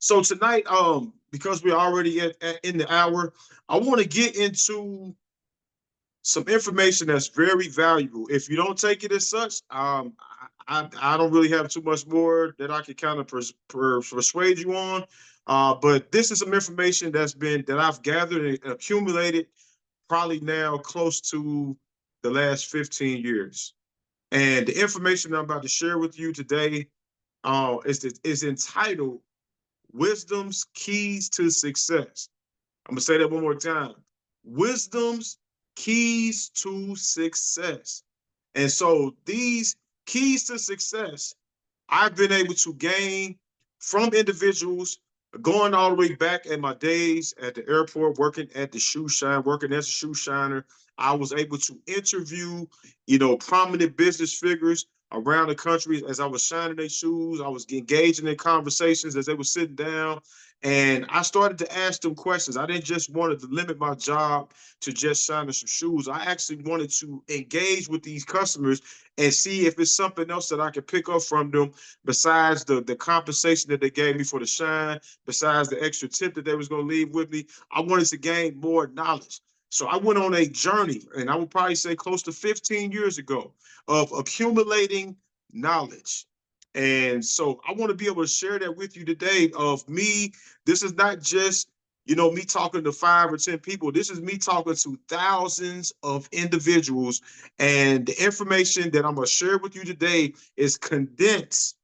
So tonight, because we're already in the hour, I want to get into some information that's very valuable. If you don't take it as such, I don't really have too much more that I can kind of persuade you on. But this is some information that I've gathered and accumulated probably now close to the last 15 years. And the information I'm about to share with you today is entitled Wisdom's Keys to Success. I'm gonna say that one more time. Wisdom's keys to success. And so these keys to success I've been able to gain from individuals going all the way back in my days at the airport, working at the shoe shine, working as a shoe shiner. I was able to interview, prominent business figures around the country as I was shining their shoes. I was engaging in conversations as they were sitting down. And I started to ask them questions. I didn't just want to limit my job to just shining some shoes. I actually wanted to engage with these customers and see if it's something else that I could pick up from them besides the compensation that they gave me for the shine, besides the extra tip that they was going to leave with me. I wanted to gain more knowledge. So I went on a journey, and I would probably say close to 15 years ago, of accumulating knowledge. And so I want to be able to share that with you today of me. This is not just, me talking to 5 or 10 people. This is me talking to thousands of individuals. And the information that I'm going to share with you today is condensed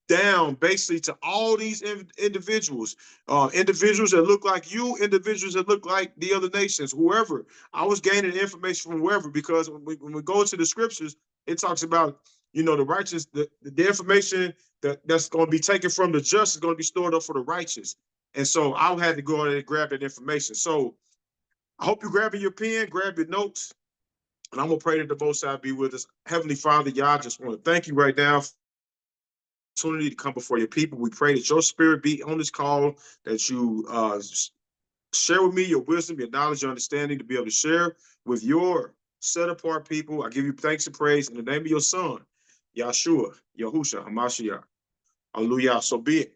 down basically to all these individuals, individuals that look like you, individuals that look like the other nations, whoever. I was gaining information from whoever, because when we go into the scriptures, it talks about, the righteous, the information that's going to be taken from the just is going to be stored up for the righteous. And so I had to go ahead and grab that information. So I hope you're grabbing your pen, grab your notes, and I'm going to pray that the Most High be with us. Heavenly Father, y'all, I just want to thank you right now for this opportunity to come before your people. We pray that your spirit be on this call, that you share with me your wisdom, your knowledge, your understanding to be able to share with your set apart people. I give you thanks and praise in the name of your son, Yahshua, Yahusha, Hamashiach. Hallelujah. So be it.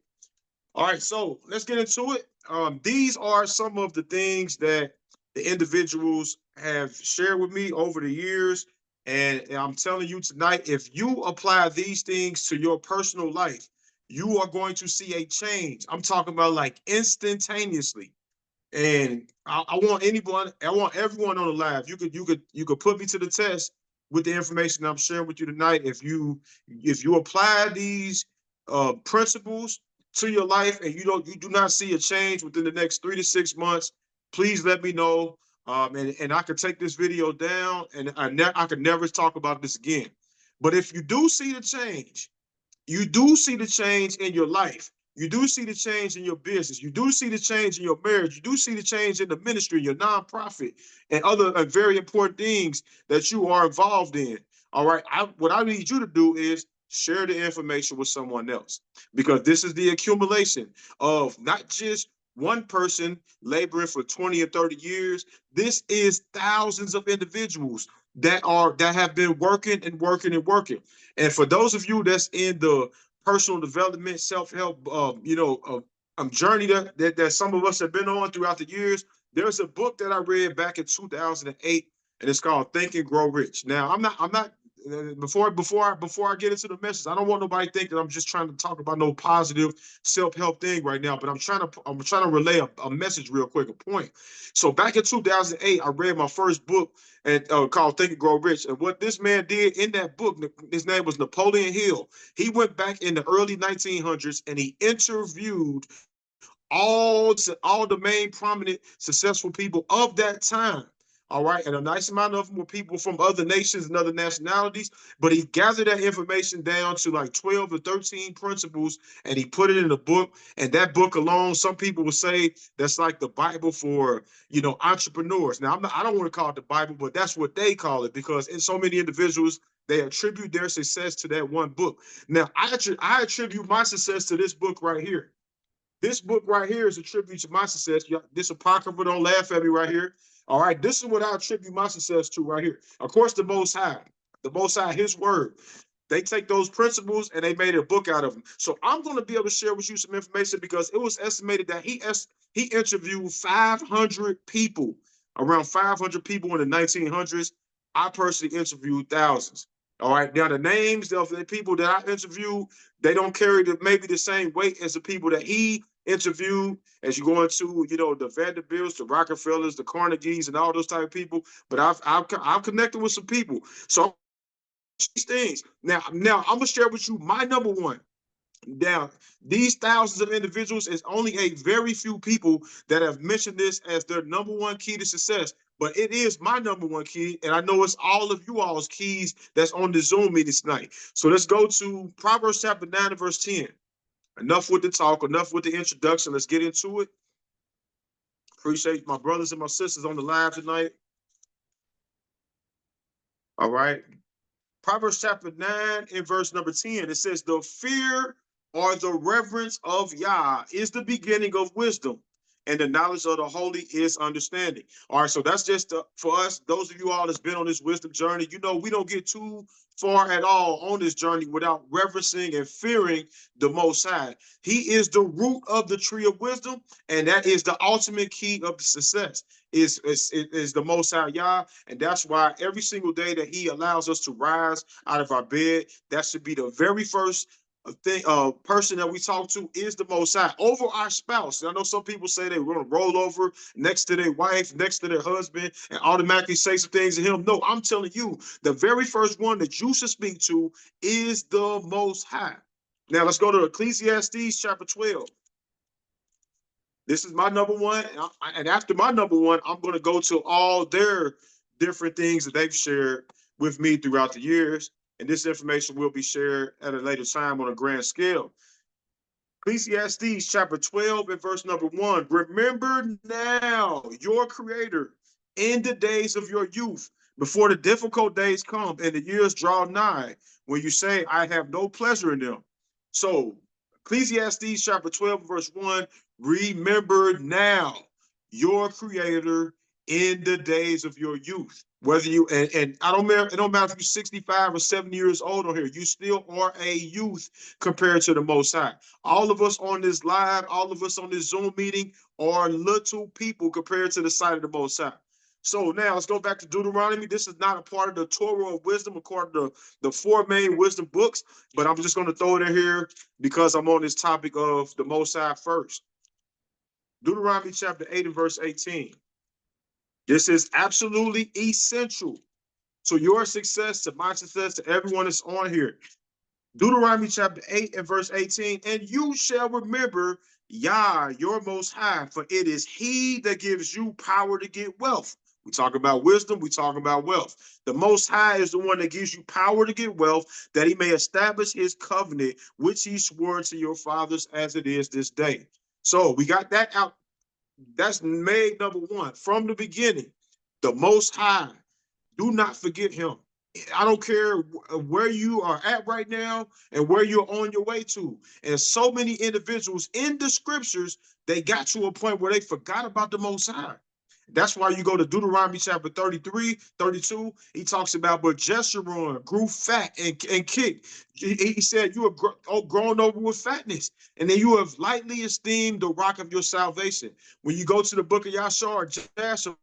All right, so let's get into it. These are some of the things that the individuals have shared with me over the years. And I'm telling you tonight, if you apply these things to your personal life, you are going to see a change. I'm talking about like instantaneously. And I want anyone, I want everyone on the live. You could put me to the test with the information I'm sharing with you tonight. If you apply these principles to your life and you do not see a change within the next 3 to 6 months, please let me know. And I could take this video down, and I could never talk about this again. But if you do see the change, you do see the change in your life. You do see the change in your business. You do see the change in your marriage. You do see the change in the ministry, your nonprofit, and other very important things that you are involved in. All right. What I need you to do is share the information with someone else, because this is the accumulation of not just one person laboring for 20 or 30 years. This is thousands of individuals that have been working and working and working. And for those of you that's in the personal development, self-help, journey that some of us have been on throughout the years, there's a book that I read back in 2008, and it's called Think and Grow Rich. Now, I'm not before I get into the message, I don't want nobody to think that I'm just trying to talk about no positive self-help thing right now, but I'm trying to relay a message real quick, a point. So back in 2008, I read my first book called Think and Grow Rich. And what this man did in that book, his name was Napoleon Hill. He went back in the early 1900s and he interviewed all the main prominent successful people of that time. All right, and a nice amount of them were people from other nations and other nationalities, but he gathered that information down to like 12 or 13 principles, and he put it in a book. And that book alone, some people would say that's like the Bible for entrepreneurs. Now, I don't want to call it the Bible, but that's what they call it, because in so many individuals they attribute their success to that one book. Now, I attribute my success to this book right here. This book right here is a tribute to my success. This apocrypha, don't laugh at me right here. All right, this is what I attribute my success to right here. Of course, the Most High, His word. They take those principles and they made a book out of them. So I'm going to be able to share with you some information because it was estimated that he interviewed 500 people, around 500 people in the 1900s. I personally interviewed thousands. All right. Now the names of the people that I interviewed, they don't carry maybe the same weight as the people that he interviewed. As you go into, the Vanderbilts, the Rockefellers, the Carnegies, and all those type of people. But I've connected with some people. So these things. Now I'm gonna share with you my number one. Now, these thousands of individuals is only a very few people that have mentioned this as their number one key to success. But it is my number one key, and I know it's all of you all's keys that's on the Zoom meeting tonight. So let's go to Proverbs chapter 9 and verse 10. Enough with the talk, enough with the introduction. Let's get into it. Appreciate my brothers and my sisters on the live tonight. All right. Proverbs chapter 9 and verse number 10, it says, the fear or the reverence of Yah is the beginning of wisdom, and the knowledge of the holy is understanding. All right, so that's just for us, those of you all that's been on this wisdom journey, we don't get too far at all on this journey without reverencing and fearing the Most High. He is the root of the tree of wisdom, and that is the ultimate key of the success. Is the Most High Yah, and that's why every single day that He allows us to rise out of our bed, that should be the very first person that we talk to is the Most High over our spouse. I know some people say they want to roll over next to their wife, next to their husband, and automatically say some things to him. No, I'm telling you, the very first one that you should speak to is the Most High. Now let's go to Ecclesiastes chapter 12. This is my number one. And after my number one, I'm going to go to all their different things that they've shared with me throughout the years. And this information will be shared at a later time on a grand scale. Ecclesiastes chapter 12 and verse number 1. Remember now your Creator in the days of your youth, before the difficult days come and the years draw nigh, when you say, I have no pleasure in them. So Ecclesiastes chapter 12 verse 1, remember now your Creator in the days of your youth. Whether you, and I don't matter, it don't matter if you're 65 or 70 years old on here, you still are a youth compared to the Most High. All of us on this live, all of us on this Zoom meeting are little people compared to the sight of the Most High. So now let's go back to Deuteronomy. This is not a part of the Torah of wisdom according to the four main wisdom books, but I'm just going to throw it in here because I'm on this topic of the Most High first. Deuteronomy chapter 8 and verse 18. This is absolutely essential to your success, to my success, to everyone that's on here. Deuteronomy chapter 8 and verse 18, and you shall remember Yah, your Most High, for it is He that gives you power to get wealth. We talk about wisdom, we talk about wealth. The Most High is the one that gives you power to get wealth, that He may establish His covenant, which He swore to your fathers as it is this day. So we got that out. That's made number one. From the beginning, the Most High, do not forget Him. I don't care where you are at right now and where you're on your way to. And so many individuals in the scriptures, they got to a point where they forgot about the Most High. That's why you go to Deuteronomy chapter 33, 32. He talks about, but Jeshurun grew fat and kicked. He said, you are grown over with fatness, and then you have lightly esteemed the rock of your salvation. When you go to the book of Yashar, Jasher,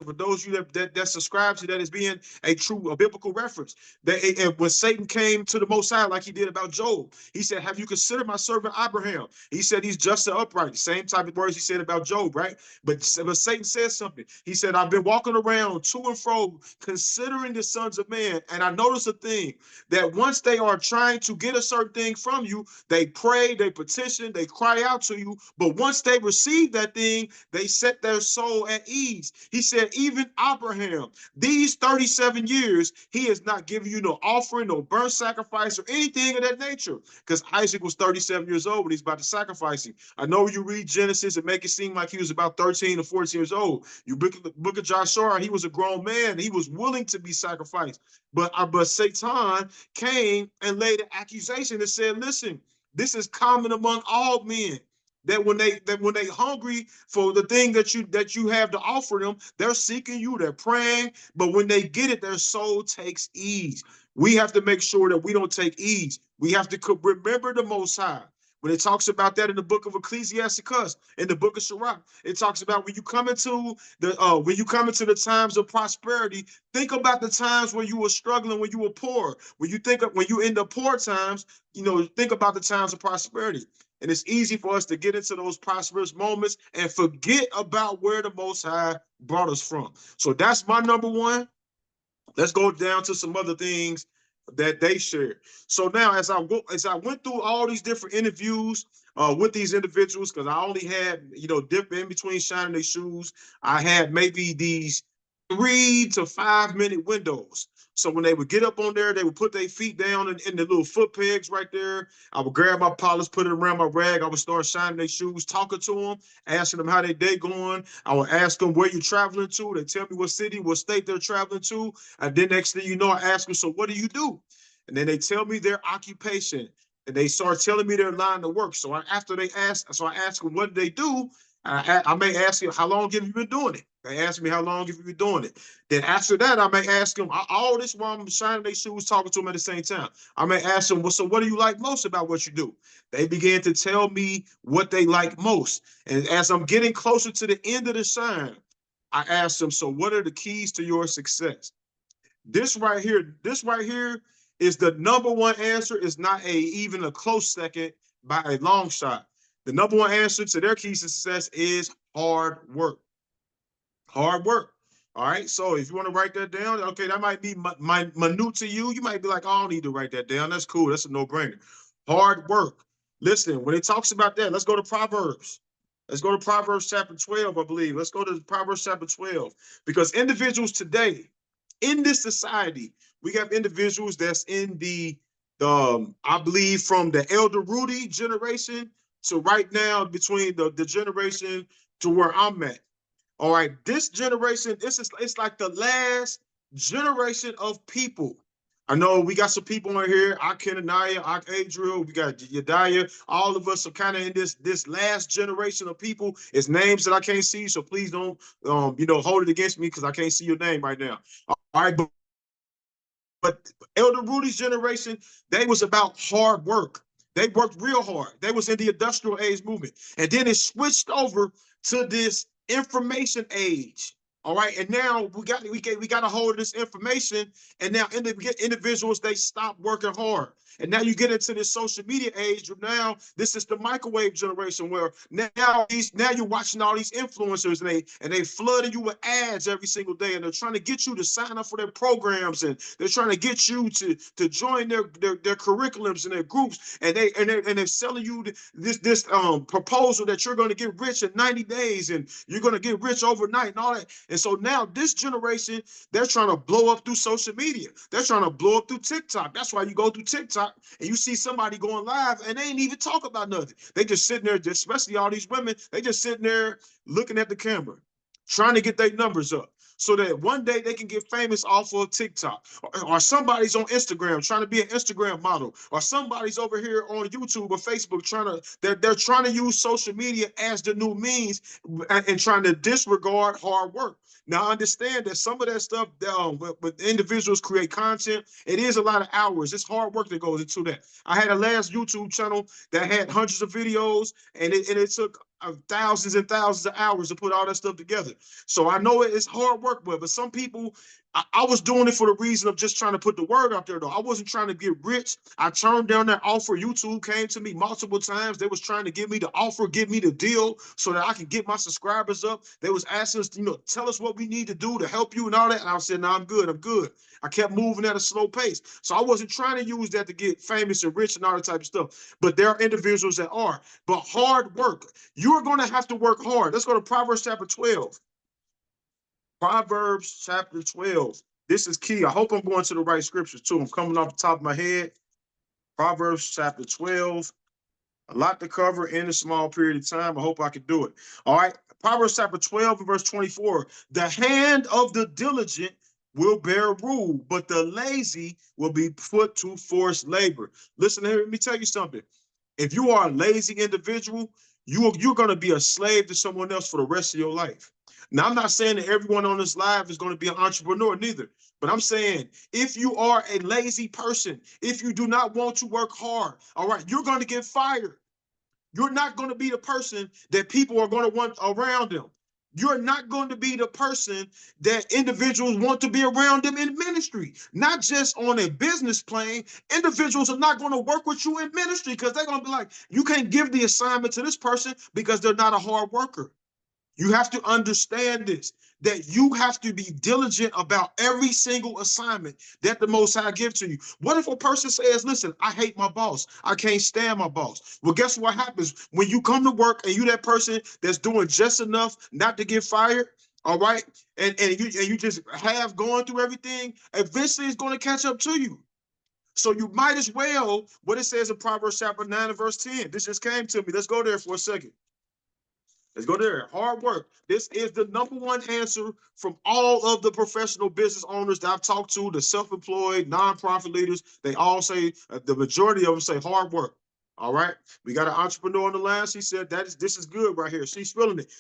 for those of you that subscribe to that as being a biblical reference, that when Satan came to the Most High, like he did about Job, he said, have you considered my servant Abraham? He said he's just and upright. The same type of words he said about Job, right? But Satan said something. He said, I've been walking around to and fro considering the sons of man, and I noticed a thing, that once they are trying to get a certain thing from you, they pray, they petition, they cry out to you, but once they receive that thing, they set their soul at ease. He said, even Abraham, these 37 years, he has not given you no offering, no burnt sacrifice, or anything of that nature. Because Isaac was 37 years old when he's about to sacrifice him. I know you read Genesis and make it seem like he was about 13 or 14 years old. You book of Joshua, he was a grown man. He was willing to be sacrificed. But Satan came and laid an accusation and said, listen, this is common among all men. That when they hungry for the thing that you have to offer them, they're seeking you, they're praying, but when they get it, their soul takes ease. We have to make sure that we don't take ease. We have to remember the Most High. When it talks about that in the book of Ecclesiasticus, in the book of Sirach, it talks about when you come into the times of prosperity, think about the times when you were struggling, when you were poor. When you in the poor times, think about the times of prosperity. And it's easy for us to get into those prosperous moments and forget about where the Most High brought us from. So that's my number one. Let's go down to some other things that they shared. So now, as I went through all these different interviews with these individuals, because I only had, dip in between shining their shoes, I had maybe these 3 to 5 minute windows. So when they would get up on there, they would put their feet down in the little foot pegs right there. I would grab my polish, put it around my rag. I would start shining their shoes, talking to them, asking them how their day going. I would ask them where you're traveling to. They tell me what city, what state they're traveling to. And then next thing you know, I ask them, so what do you do? And then they tell me their occupation. And they start telling me their line of work. So I ask them, what do they do? I may ask you, how long have you been doing it? They ask me, how long have you been doing it? Then after that, I may ask them, all this while I'm shining their shoes, talking to them at the same time. I may ask them, well, so what do you like most about what you do? They began to tell me what they like most. And as I'm getting closer to the end of the shine, I ask them, so what are the keys to your success? This right here is the number one answer. Is not even a close second by a long shot. The number one answer to their key to success is hard work. Hard work. All right. So if you want to write that down, okay, that might be minute to you. You might be like, oh, I don't need to write that down. That's cool. That's a no-brainer. Hard work. Listen, when it talks about that, let's go to Proverbs. Let's go to Proverbs chapter 12, I believe. Let's go to Proverbs chapter 12. Because individuals today, in this society, we have individuals that's in I believe from the Elder Rudy generation to right now, between the generation to where I'm at. All right, this generation, it's like the last generation of people. I know we got some people on here, Kenaniah, Adriel, we got Yediah. All of us are kind of in this last generation of people. It's names that I can't see, so please don't hold it against me because I can't see your name right now. All right, but Elder Rudy's generation, they was about hard work. They worked real hard. They was in the industrial age movement. And then it switched over to this information age. All right. And now we got a hold of this information. And now individuals, they stop working hard. And now you get into this social media age. Now this is the microwave generation, where now you're watching all these influencers, and they flooding you with ads every single day, and they're trying to get you to sign up for their programs, and they're trying to get you to join their curriculums and their groups, and they're selling you this proposal that you're going to get rich in 90 days and you're going to get rich overnight and all that. And so now this generation, they're trying to blow up through social media. They're trying to blow up through TikTok. That's why you go through TikTok and you see somebody going live and they ain't even talk about nothing. They just sitting there, especially all these women, they just sitting there looking at the camera, trying to get their numbers up so that one day they can get famous off of TikTok. Or somebody's on Instagram trying to be an Instagram model, or somebody's over here on YouTube or Facebook they're trying to use social media as the new means and trying to disregard hard work. Now, I understand that some of that stuff, when individuals create content, it is a lot of hours. It's hard work that goes into that. I had a last YouTube channel that had hundreds of videos, and it took thousands and thousands of hours to put all that stuff together. So I know it's hard work, but some people, I was doing it for the reason of just trying to put the word out there, though. I wasn't trying to get rich. I turned down that offer. YouTube came to me multiple times. They was trying to give me the offer, give me the deal so that I can get my subscribers up. They was asking us, tell us what we need to do to help you and all that. And I said, no, I'm good. I kept moving at a slow pace. So I wasn't trying to use that to get famous and rich and all that type of stuff. But there are individuals that are. But hard work, you're going to have to work hard. Let's go to Proverbs chapter 12. Proverbs chapter 12. This is key. I hope I'm going to the right scriptures too. I'm coming off the top of my head. Proverbs chapter 12. A lot to cover in a small period of time. I hope I can do it. All right. Proverbs chapter 12 and verse 24. The hand of the diligent will bear rule, but the lazy will be put to forced labor. Listen here, let me tell you something. If you are a lazy individual, you're going to be a slave to someone else for the rest of your life. Now, I'm not saying that everyone on this live is going to be an entrepreneur, neither. But I'm saying, if you are a lazy person, if you do not want to work hard, all right, you're going to get fired. You're not going to be the person that people are going to want around them. You're not going to be the person that individuals want to be around them in ministry. Not just on a business plane. Individuals are not going to work with you in ministry because they're going to be like, you can't give the assignment to this person because they're not a hard worker. You have to understand this, that you have to be diligent about every single assignment that the Most High gives to you. What if a person says, listen, I hate my boss. I can't stand my boss. Well, guess what happens when you come to work and you that person that's doing just enough not to get fired, all right? And you just have gone through everything, eventually it's going to catch up to you. So you might as well, what it says in Proverbs chapter 9 and verse 10. This just came to me. Let's go there for a second. Let's go there. Hard work. This is the number one answer from all of the professional business owners that I've talked to, the self-employed, nonprofit leaders. They all say, the majority of them say hard work. All right. We got an entrepreneur on the line. She said this is good right here. She's feeling it.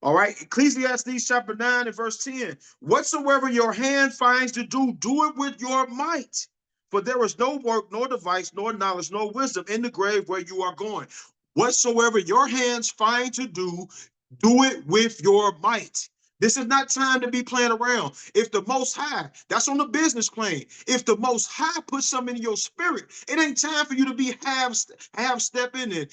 All right. Ecclesiastes chapter 9 and verse 10. Whatsoever your hand finds to do, do it with your might. For there is no work, nor device, nor knowledge, nor wisdom in the grave where you are going. Whatsoever your hands find to do it with your might. This is not time to be playing around. If the Most High, that's on the business plane. If the Most High puts something in your spirit, it ain't time for you to be half stepping and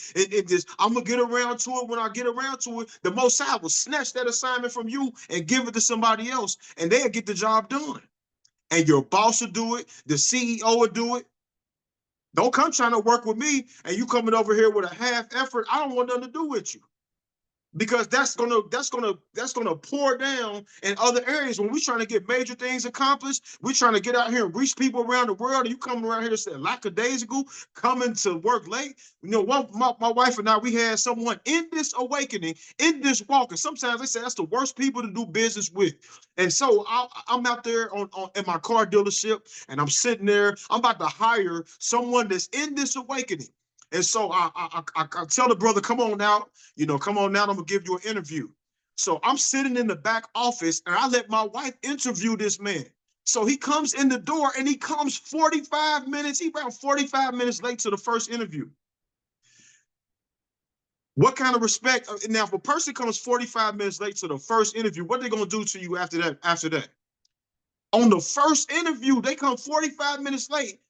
just, I'm going to get around to it when I get around to it. The Most High will snatch that assignment from you and give it to somebody else, and they'll get the job done. And your boss will do it. The CEO will do it. Don't come trying to work with me and you coming over here with a half effort. I don't want nothing to do with you. Because that's gonna pour down in other areas. When we're trying to get major things accomplished, we're trying to get out here and reach people around the world. And you coming around here and saying lackadaisical, coming to work late. You know, my wife and I, we had someone in this awakening, in this walk. And sometimes they say that's the worst people to do business with. And so I'm out there in my car dealership, and I'm sitting there. I'm about to hire someone that's in this awakening. And so I tell the brother, come on out, come on out. I'm gonna give you an interview. So I'm sitting in the back office and I let my wife interview this man. So he comes in the door and he comes 45 minutes. He around 45 minutes late to the first interview. What kind of respect? Now, if a person comes 45 minutes late to the first interview, what are they gonna do to you after that? On the first interview, they come 45 minutes late.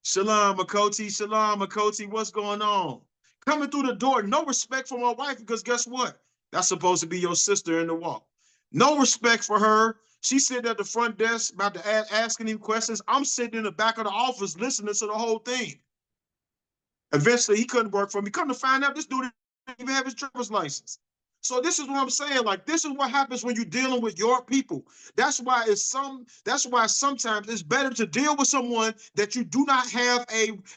Shalom, Makoti, what's going on? Coming through the door, no respect for my wife, because guess what? That's supposed to be your sister in the walk. No respect for her. She's sitting at the front desk about to asking him questions. I'm sitting in the back of the office listening to the whole thing. Eventually, he couldn't work for me. Come to find out, this dude didn't even have his driver's license. So this is what I'm saying. Like, this is what happens when you're dealing with your people. That's why sometimes it's better to deal with someone that you do not have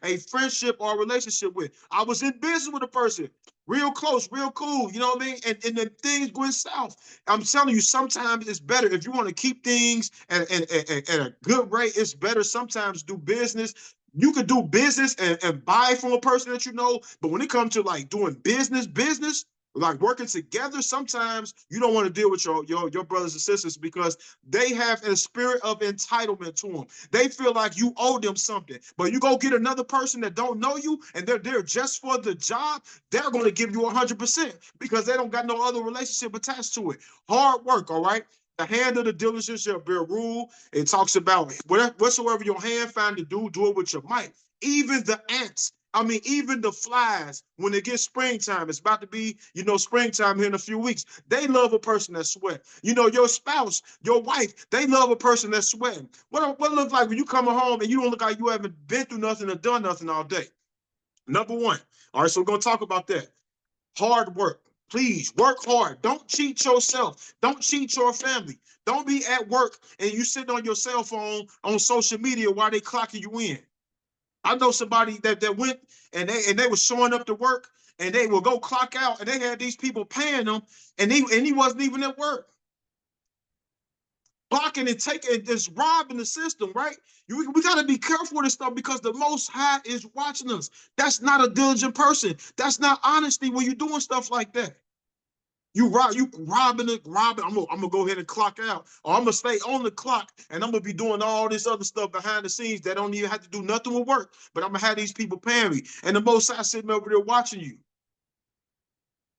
a friendship or relationship with. I was in business with a person, real close, real cool, you know what I mean? And then things went south. I'm telling you, sometimes it's better if you want to keep things at a good rate. It's better sometimes do business. You could do business and buy from a person that you know, but when it comes to like doing business, like working together, sometimes you don't want to deal with your brothers and sisters because they have a spirit of entitlement to them. They feel like you owe them something. But you go get another person that don't know you and they're there just for the job, they're going to give you 100% because they don't got no other relationship attached to it. Hard work, all right? The hand of the diligence shall bear rule. It talks about whatsoever your hand find to do it with your might. Even the ants, even the flies, when it gets springtime, it's about to be, springtime here in a few weeks. They love a person that sweat. Your spouse, your wife, they love a person that's sweating. What it look like when you come home and you don't look like you haven't been through nothing or done nothing all day? Number one. All right, so we're going to talk about that. Hard work. Please work hard. Don't cheat yourself. Don't cheat your family. Don't be at work and you sitting on your cell phone on social media while they clocking you in. I know somebody that went and they were showing up to work and they will go clock out and they had these people paying them and he wasn't even at work. Blocking and taking, just robbing the system, right? We got to be careful with this stuff because the Most High is watching us. That's not a diligent person. That's not honesty when you're doing stuff like that. You robbing. I'm gonna go ahead and clock out, or I'm gonna stay on the clock, and I'm gonna be doing all this other stuff behind the scenes that don't even have to do nothing with work. But I'm gonna have these people paying me, and the Most High sitting over there watching you.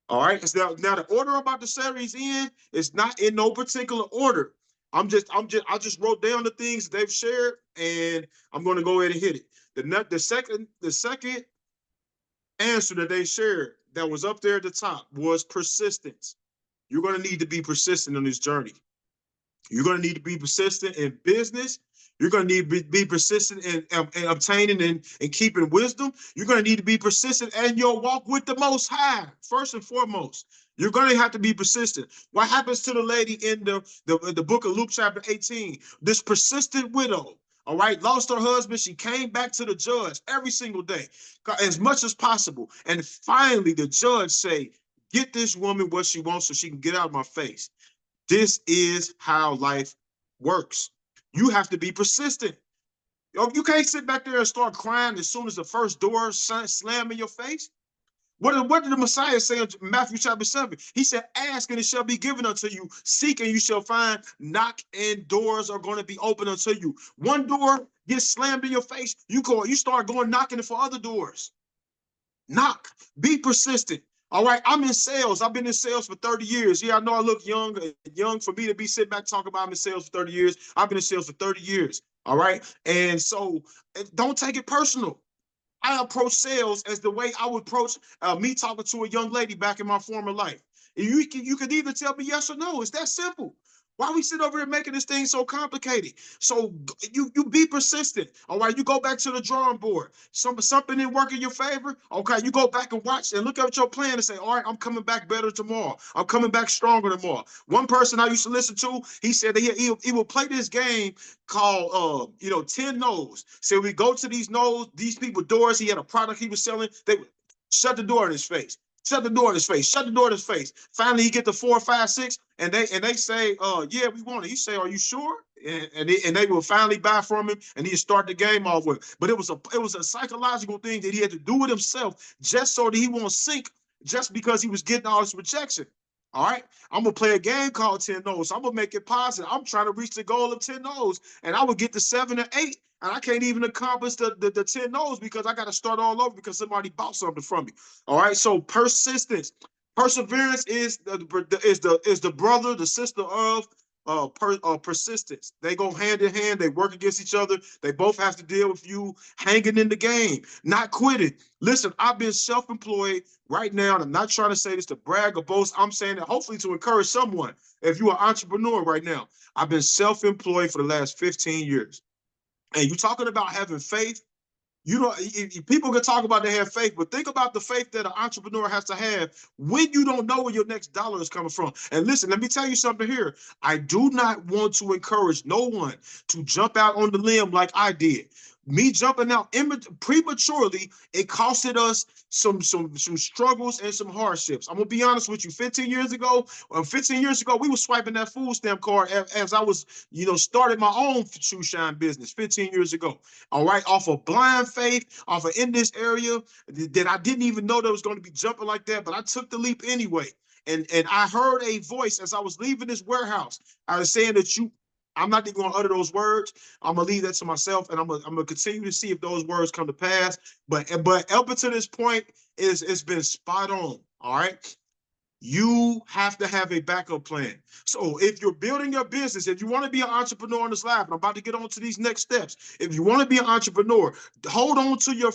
All right. So now the order I'm about to series in is not in no particular order. I just wrote down the things they've shared, and I'm gonna go ahead and hit it. The second answer that they shared that was up there at the top was persistence. You're going to need to be persistent on this journey. You're going to need to be persistent in business. You're going to need to be persistent in obtaining and keeping wisdom. You're going to need to be persistent in your walk with the Most High, first and foremost. You're going to have to be persistent. What happens to the lady in the book of Luke chapter 18? This persistent widow, all right, lost her husband. She came back to the judge every single day, as much as possible. And finally, the judge say, get this woman what she wants so she can get out of my face. This is how life works. You have to be persistent. You can't sit back there and start crying as soon as the first door slam in your face. What did the Messiah say in Matthew chapter 7? He said, ask and it shall be given unto you. Seek and you shall find. Knock and doors are going to be open unto you. One door gets slammed in your face, you start going knocking for other doors. Knock. Be persistent. All right, I'm in sales. I've been in sales for 30 years. Yeah, I know I look young for me to be sitting back talking about I'm in sales for 30 years. I've been in sales for 30 years. All right, and so don't take it personal. I approach sales as the way I would approach me talking to a young lady back in my former life. You could either tell me yes or no. It's that simple. Why we sit over here making this thing so complicated? So you be persistent. All right, you go back to the drawing board. Something didn't work in your favor. Okay, you go back and watch and look at your plan and say, all right, I'm coming back better tomorrow. I'm coming back stronger tomorrow. One person I used to listen to, he said that he will play this game called 10 no's. So we go to these no's, these people doors. He had a product he was selling. They would shut the door in his face. Shut the door in his face. Shut the door in his face. Finally, he get to 4, 5, 6, and they say, yeah, we want it. He say, are you sure? And they will finally buy from him, and he'd start the game off with it. But it was a psychological thing that he had to do with himself just so that he won't sink just because he was getting all this rejection. All right, I'm gonna play a game called 10 no's. I'm gonna make it positive. I'm trying to reach the goal of 10 no's, and I would get to 7 or 8, and I can't even accomplish the 10 no's because I got to start all over because somebody bought something from me. All right, so persistence, perseverance is the brother, the sister of persistence. They go hand in hand. They work against each other. They both have to deal with you hanging in the game, not quitting. Listen, I've been self-employed right now, and I'm not trying to say this to brag or boast. I'm saying that hopefully to encourage someone. If you're an entrepreneur right now, I've been self-employed for the last 15 years. And you talking about having faith. People can talk about they have faith, but think about the faith that an entrepreneur has to have when you don't know where your next dollar is coming from. And listen, let me tell you something here. I do not want to encourage no one to jump out on the limb like I did. Me jumping out prematurely, it costed us some struggles and some hardships. I'm gonna be honest with you. 15 years ago, we were swiping that food stamp card as I was, starting my own shoe shine business 15 years ago. All right, off of blind faith, off of in this area that I didn't even know that was going to be jumping like that, but I took the leap anyway. And I heard a voice as I was leaving this warehouse. I was saying that I'm not even going to utter those words. I'm going to leave that to myself, and I'm going to continue to see if those words come to pass. But up until this point, it's been spot on, all right? You have to have a backup plan. So if you're building your business, if you want to be an entrepreneur on this live, and I'm about to get on to these next steps. If you want to be an entrepreneur, hold on to your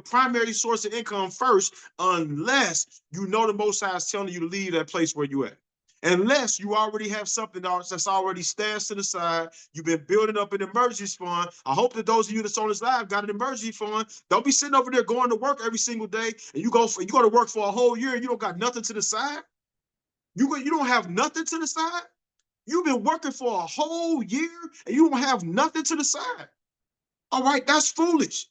primary source of income first, unless you know the Most High is telling you to leave that place where you at. Unless you already have something else that's already stashed to the side, you've been building up an emergency fund. I hope that those of you that's on this live got an emergency fund. Don't be sitting over there going to work every single day, and you go to work for a whole year and you don't got nothing to the side. You don't have nothing to the side. You've been working for a whole year and you don't have nothing to the side. All right, that's foolish.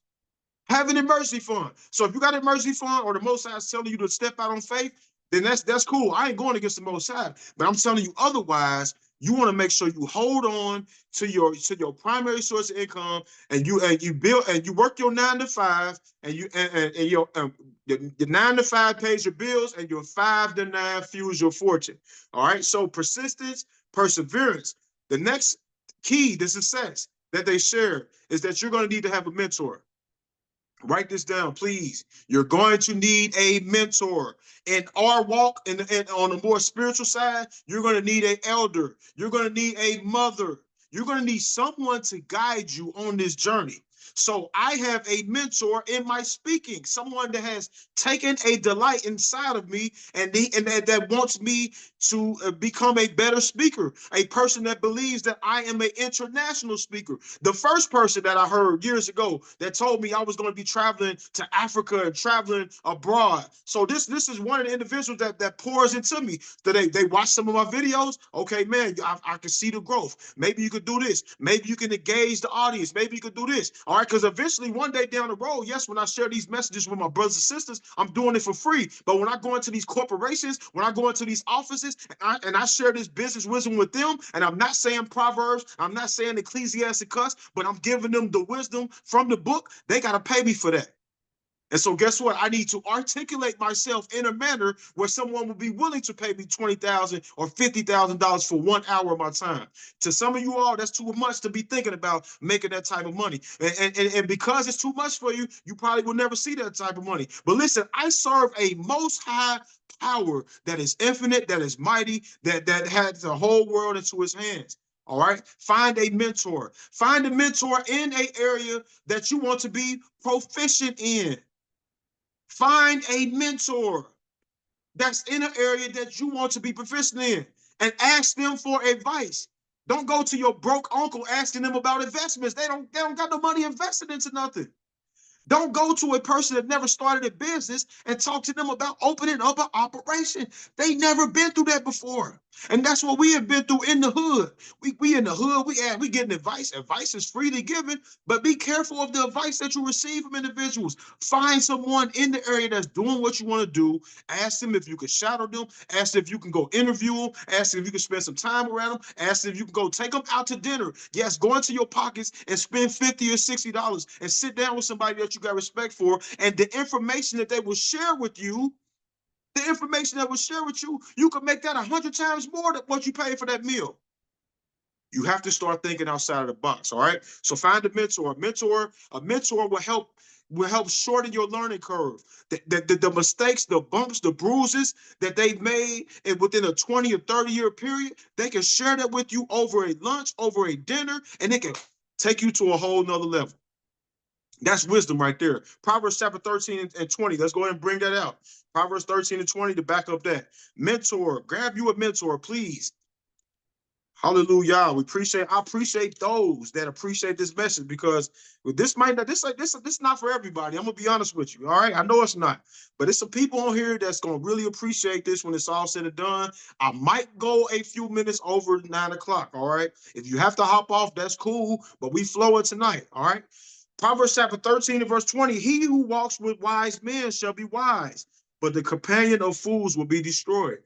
Have an emergency fund. So if you got an emergency fund, or the Most High is telling you to step out on faith, then that's cool. I ain't going against the Most High, but I'm telling you otherwise, You want to make sure you hold on to your primary source of income, and you build and you work your 9 to 5, and you and your the 9 to 5 pays your bills, and your 5 to 9 fuels your fortune. All right. So persistence, perseverance. The next key to success that they share is that you're going to need to have a mentor. Write this down, please. You're going to need a mentor. In our walk, and on a more spiritual side, you're going to need an elder. You're going to need a mother. You're going to need someone to guide you on this journey. So I have a mentor in my speaking, someone that has taken a delight inside of me, and that wants me to become a better speaker, a person that believes that I am an international speaker. The first person that I heard years ago that told me I was going to be traveling to Africa and traveling abroad. So this is one of the individuals that pours into me. That they watch some of my videos. Okay, man, I can see the growth. Maybe you could do this. Maybe you can engage the audience. Maybe you could do this. All right, because eventually one day down the road, yes, when I share these messages with my brothers and sisters, I'm doing it for free. But when I go into these corporations, when I go into these offices, and I share this business wisdom with them, and I'm not saying Proverbs, I'm not saying Ecclesiasticus, but I'm giving them the wisdom from the book, they got to pay me for that. And so guess what? I need to articulate myself in a manner where someone will be willing to pay me $20,000 or $50,000 for 1 hour of my time. To some of you all, that's too much to be thinking about making that type of money. And because it's too much for you, you probably will never see that type of money. But listen, I serve a most high power that is infinite, that is mighty, that has the whole world into his hands. All right. Find a mentor. Find a mentor in an area that you want to be proficient in. Find a mentor that's in an area that you want to be proficient in, and ask them for advice. Don't go to your broke uncle asking them about investments. They don't got no money invested into nothing. Don't go to a person that never started a business and talk to them about opening up an operation. They never been through that before. And that's what we have been through in the hood. We in the hood, we getting advice. Advice is freely given, but be careful of the advice that you receive from individuals. Find someone in the area that's doing what you want to do. Ask them if you can shadow them. Ask them if you can go interview them. Ask them if you can spend some time around them. Ask them if you can go take them out to dinner. Yes, go into your pockets and spend $50 or $60 and sit down with somebody that you got respect for. And the information that they will share with you, you can make that 100 times more than what you paid for that meal. You have to start thinking outside of the box. All right. So find a mentor. A mentor will help shorten your learning curve. The mistakes, the bumps, the bruises that they've made within a 20 or 30-year period, they can share that with you over a lunch, over a dinner, and it can take you to a whole nother level. That's wisdom right there. Proverbs chapter 13 and 20. Let's go ahead and bring that out. Proverbs 13 and 20 to back up that. Mentor, grab you a mentor, please. Hallelujah. I appreciate those that appreciate this message, because this not for everybody. I'm gonna be honest with you. All right. I know it's not, but it's some people on here that's gonna really appreciate this when it's all said and done. I might go a few minutes over 9 o'clock. All right. If you have to hop off, that's cool, but we flowing tonight. All right. Proverbs chapter 13 and verse 20. He who walks with wise men shall be wise, but the companion of fools will be destroyed.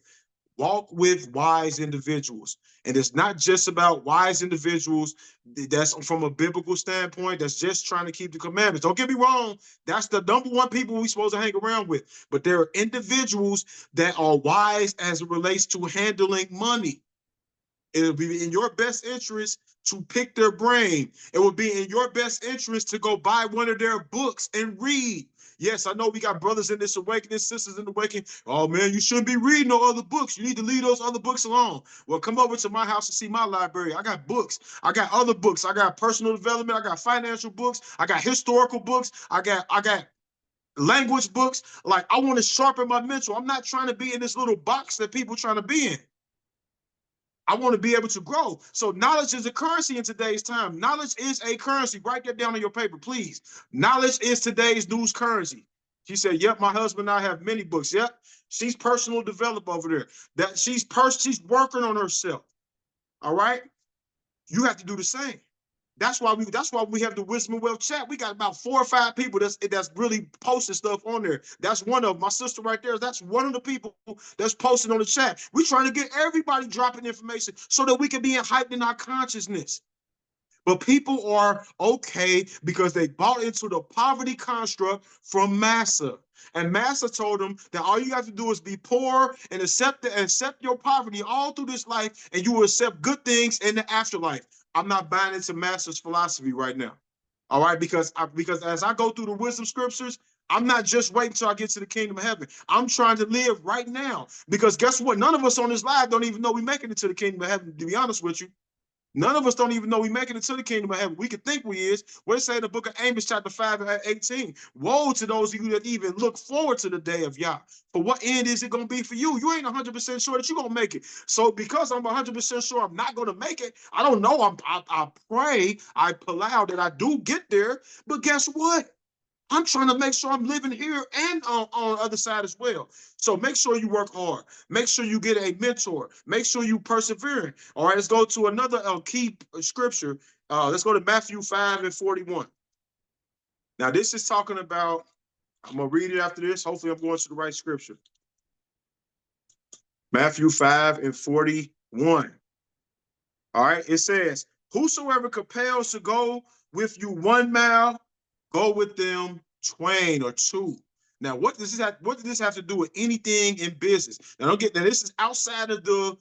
Walk with wise individuals. And it's not just about wise individuals that's from a biblical standpoint, that's just trying to keep the commandments. Don't get me wrong. That's the number one people we're supposed to hang around with. But there are individuals that are wise as it relates to handling money. It'll be in your best interest to pick their brain. It will be in your best interest to go buy one of their books and read. Yes, I know we got brothers in this awakening, sisters in the awakening. Oh man, you shouldn't be reading no other books. You need to leave those other books alone. Well, come over to my house and see my library. I got books. I got other books. I got personal development. I got financial books. I got historical books. I got language books. Like, I want to sharpen my mental. I'm not trying to be in this little box that people trying to be in. I want to be able to grow. So knowledge is a currency in today's time. Knowledge is a currency. Write that down on your paper, please. Knowledge is today's news currency. She said, yep, my husband and I have many books. Yep, she's personal development over there. That she's working on herself. All right? You have to do the same. That's why we have the Wisdom and Wealth chat. We got about 4 or 5 people that's really posting stuff on there. That's one of my sister right there. That's one of the people that's posting on the chat. We're trying to get everybody dropping information so that we can be hyped in our consciousness. But people are okay because they bought into the poverty construct from Massa. And Massa told them that all you have to do is be poor and accept your poverty all through this life, and you will accept good things in the afterlife. I'm not buying into Massa's philosophy right now. All right, because as I go through the wisdom scriptures, I'm not just waiting until I get to the kingdom of heaven. I'm trying to live right now. Because guess what? None of us on this live don't even know we're making it to the kingdom of heaven, to be honest with you. None of us don't even know we making it to the kingdom of heaven. We could think we is. What it say in the book of Amos, chapter 5 and 18? Woe to those of you that even look forward to the day of Yah. For what end is it going to be for you? You ain't 100% sure that you're going to make it. So because I'm 100% sure I'm not going to make it, I don't know. I pray, I palau that I do get there. But guess what? I'm trying to make sure I'm living here and on the other side as well. So make sure you work hard. Make sure you get a mentor. Make sure you persevere. All right, let's go to another key scripture. Let's go to Matthew 5 and 41. Now, this is talking about, I'm going to read it after this. Hopefully, I'm going to the right scripture. Matthew 5 and 41. All right, it says, whosoever compels to go with you 1 mile, go with them twain or 2. Now, what does this have to do with anything in business? Now, don't get that. This is outside of the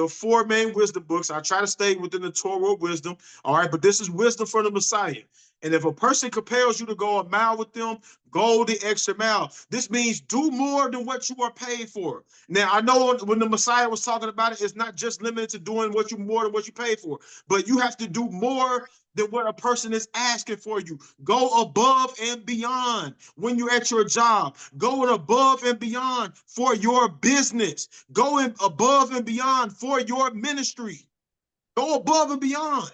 4 main wisdom books. I try to stay within the Torah of wisdom. All right, but this is wisdom from the Messiah. And if a person compels you to go a mile with them, go the extra mile. This means do more than what you are paid for. Now, I know when the Messiah was talking about it, it's not just limited to doing more than what you paid for, but you have to do more than what a person is asking for you. Go above and beyond when you're at your job. Go above and beyond for your business. Go above and beyond for your ministry. Go above and beyond.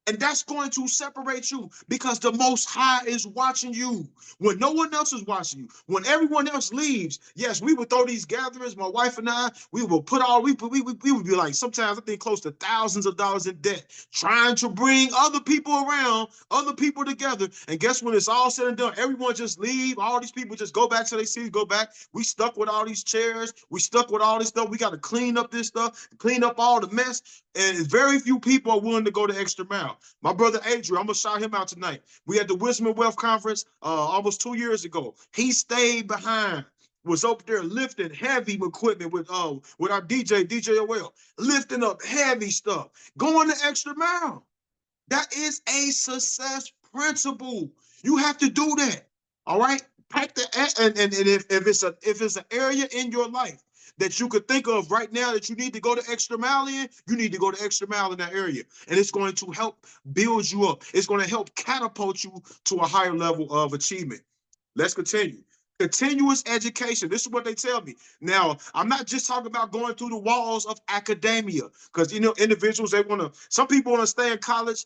And that's going to separate you because the Most High is watching you when no one else is watching you. When everyone else leaves, yes, we would throw these gatherings. My wife and I, we would be like, sometimes I think close to thousands of dollars in debt, trying to bring other people around, other people together. And guess when it's all said and done, everyone just leave. All these people just go back to their cities, go back. We stuck with all these chairs. We stuck with all this stuff. We got to clean up this stuff, clean up all the mess. And very few people are willing to go the extra mile. My brother Adrian, I'm gonna shout him out tonight. We had the Wisdom and Wealth Conference almost 2 years ago. He stayed behind, was up there lifting heavy equipment with our DJ OL, lifting up heavy stuff, going the extra mile. That is a success principle. You have to do that. All right. Pack the and if it's an area in your life that you could think of right now that you need to go the extra mile in, you need to go the extra mile in that area. And it's going to help build you up. It's going to help catapult you to a higher level of achievement. Let's continue. Continuous education. This is what they tell me. Now, I'm not just talking about going through the walls of academia, because individuals, some people want to stay in college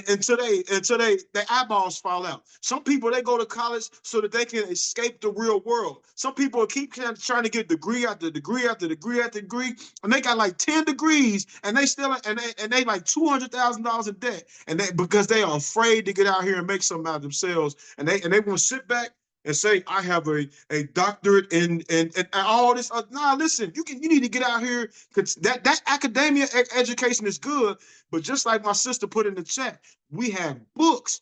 until their eyeballs fall out. Some people, they go to college so that they can escape the real world. Some people keep trying to get degree after degree after degree after degree, and they got like 10 degrees, and they still and they like $200,000 in debt, and because they are afraid to get out here and make something out of themselves, and they want to sit back and say, I have a doctorate in all this. Nah, listen, you need to get out here, because that academia education is good. But just like my sister put in the chat, we have books.